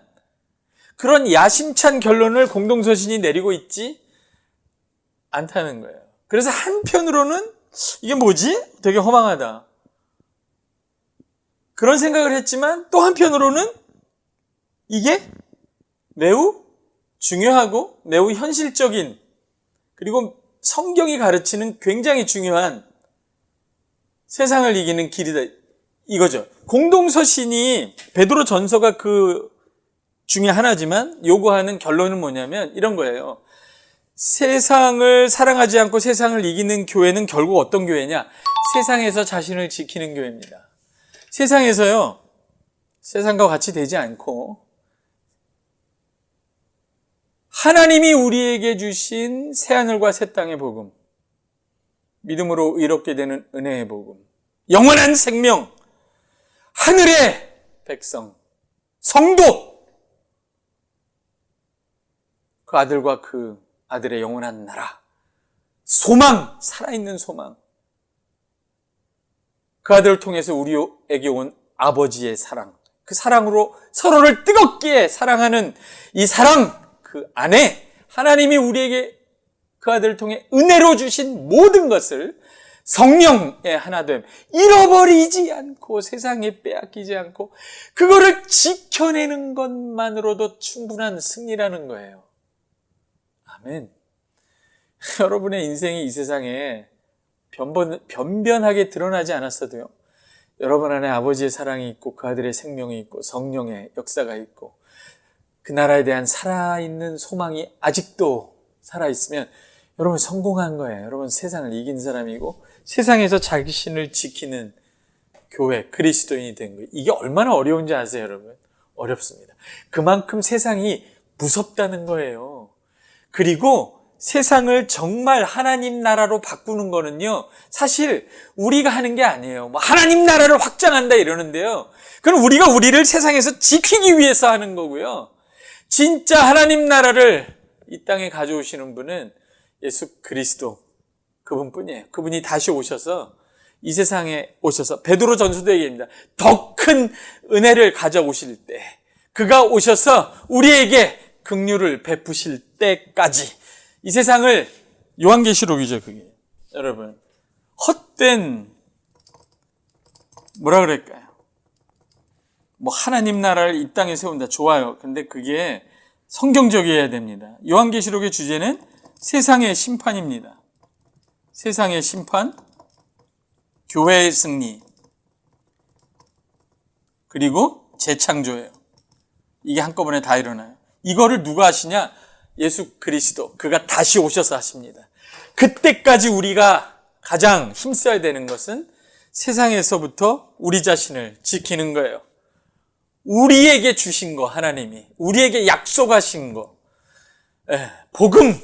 그런 야심찬 결론을 공동서신이 내리고 있지 않다는 거예요. 그래서 한편으로는 이게 뭐지? 되게 허망하다, 그런 생각을 했지만, 또 한편으로는 이게 매우 중요하고 매우 현실적인, 그리고 성경이 가르치는 굉장히 중요한 세상을 이기는 길이다, 이거죠. 공동서신이, 베드로 전서가 그 중에 하나지만 요구하는 결론은 뭐냐면 이런 거예요. 세상을 사랑하지 않고 세상을 이기는 교회는 결국 어떤 교회냐? 세상에서 자신을 지키는 교회입니다. 세상에서요, 세상과 같이 되지 않고 하나님이 우리에게 주신 새하늘과 새 땅의 복음, 믿음으로 의롭게 되는 은혜의 복음, 영원한 생명, 하늘의 백성, 성도, 그 아들과 그 아들의 영원한 나라, 소망, 살아있는 소망, 그 아들을 통해서 우리에게 온 아버지의 사랑, 그 사랑으로 서로를 뜨겁게 사랑하는 이 사랑, 그 안에 하나님이 우리에게 그 아들을 통해 은혜로 주신 모든 것을 성령의 하나됨, 잃어버리지 않고 세상에 빼앗기지 않고 그거를 지켜내는 것만으로도 충분한 승리라는 거예요. 아멘. 여러분의 인생이 이 세상에 변변하게 드러나지 않았어도요, 여러분 안에 아버지의 사랑이 있고 그 아들의 생명이 있고 성령의 역사가 있고 그 나라에 대한 살아있는 소망이 아직도 살아있으면 여러분 성공한 거예요. 여러분 세상을 이긴 사람이고 세상에서 자신을 지키는 교회, 그리스도인이 된 거예요. 이게 얼마나 어려운지 아세요, 여러분? 어렵습니다. 그만큼 세상이 무섭다는 거예요. 그리고 세상을 정말 하나님 나라로 바꾸는 거는요, 사실 우리가 하는 게 아니에요. 뭐 하나님 나라를 확장한다 이러는데요, 그건 우리가 우리를 세상에서 지키기 위해서 하는 거고요. 진짜 하나님 나라를 이 땅에 가져오시는 분은 예수 그리스도, 그분뿐이에요. 그분이 다시 오셔서 이 세상에 오셔서, 베드로 전서도 얘기합니다. 더 큰 은혜를 가져오실 때, 그가 오셔서 우리에게 긍휼을 베푸실 때까지 이 세상을, 요한계시록이죠 그게, 여러분, 헛된, 뭐라 그럴까요? 뭐 하나님 나라를 이 땅에 세운다, 좋아요. 근데 그게 성경적이어야 됩니다. 요한계시록의 주제는 세상의 심판입니다. 세상의 심판, 교회의 승리, 그리고 재창조예요. 이게 한꺼번에 다 일어나요. 이거를 누가 하시냐? 예수 그리스도, 그가 다시 오셔서 하십니다. 그때까지 우리가 가장 힘써야 되는 것은 세상에서부터 우리 자신을 지키는 거예요. 우리에게 주신 거, 하나님이 우리에게 약속하신 거, 복음,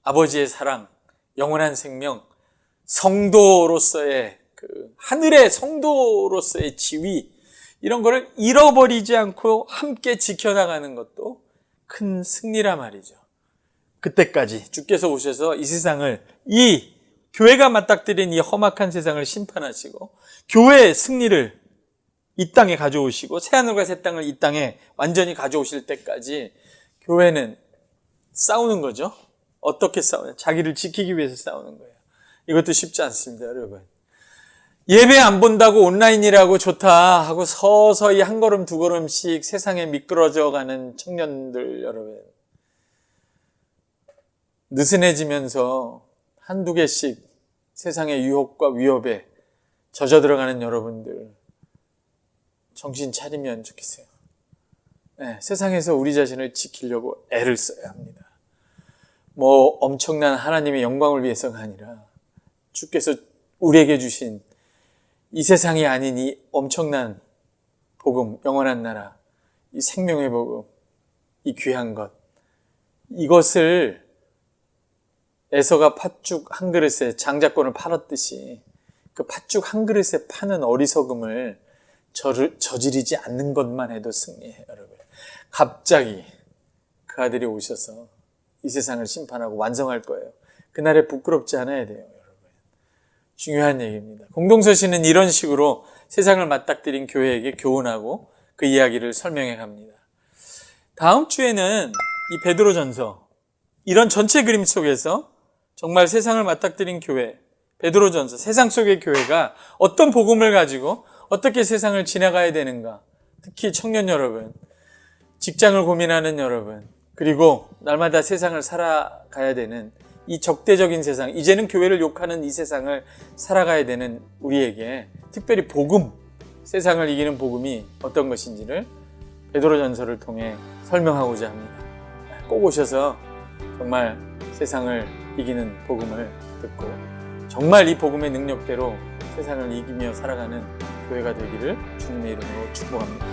아버지의 사랑, 영원한 생명, 성도로서의 그 하늘의 성도로서의 지위, 이런 거를 잃어버리지 않고 함께 지켜나가는 것도 큰 승리라 말이죠. 그때까지 주께서 오셔서 이 세상을, 이 교회가 맞닥뜨린 이 험악한 세상을 심판하시고 교회의 승리를 이 땅에 가져오시고 새하늘과 새 땅을 이 땅에 완전히 가져오실 때까지 교회는 싸우는 거죠. 어떻게 싸우냐? 자기를 지키기 위해서 싸우는 거예요. 이것도 쉽지 않습니다, 여러분. 예배 안 본다고 온라인이라고 좋다 하고 서서히 한 걸음 두 걸음씩 세상에 미끄러져 가는 청년들, 여러분, 느슨해지면서 한두 개씩 세상의 유혹과 위협에 젖어 들어가는 여러분들, 정신 차리면 좋겠어요. 세상에서 우리 자신을 지키려고 애를 써야 합니다. 뭐 엄청난 하나님의 영광을 위해서가 아니라 주께서 우리에게 주신 이 세상이 아닌 이 엄청난 복음, 영원한 나라, 이 생명의 복음, 이 귀한 것, 이것을 에서가 팥죽 한 그릇에 장자권을 팔았듯이 그 팥죽 한 그릇에 파는 어리석음을 저지르지 않는 것만 해도 승리해요, 여러분. 갑자기 그 아들이 오셔서 이 세상을 심판하고 완성할 거예요. 그날에 부끄럽지 않아야 돼요, 여러분. 중요한 얘기입니다. 공동서신은 이런 식으로 세상을 맞닥뜨린 교회에게 교훈하고 그 이야기를 설명해 갑니다. 다음 주에는 이 베드로전서, 이런 전체 그림 속에서 정말 세상을 맞닥뜨린 교회, 베드로전서, 세상 속의 교회가 어떤 복음을 가지고 어떻게 세상을 지나가야 되는가, 특히 청년 여러분, 직장을 고민하는 여러분, 그리고 날마다 세상을 살아가야 되는 이 적대적인 세상, 이제는 교회를 욕하는 이 세상을 살아가야 되는 우리에게 특별히 복음, 세상을 이기는 복음이 어떤 것인지를 베드로전서를 통해 설명하고자 합니다. 꼭 오셔서 정말 세상을 이기는 복음을 듣고 정말 이 복음의 능력대로 세상을 이기며 살아가는 교회가 되기를 주님의 이름으로 축복합니다.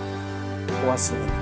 고맙습니다.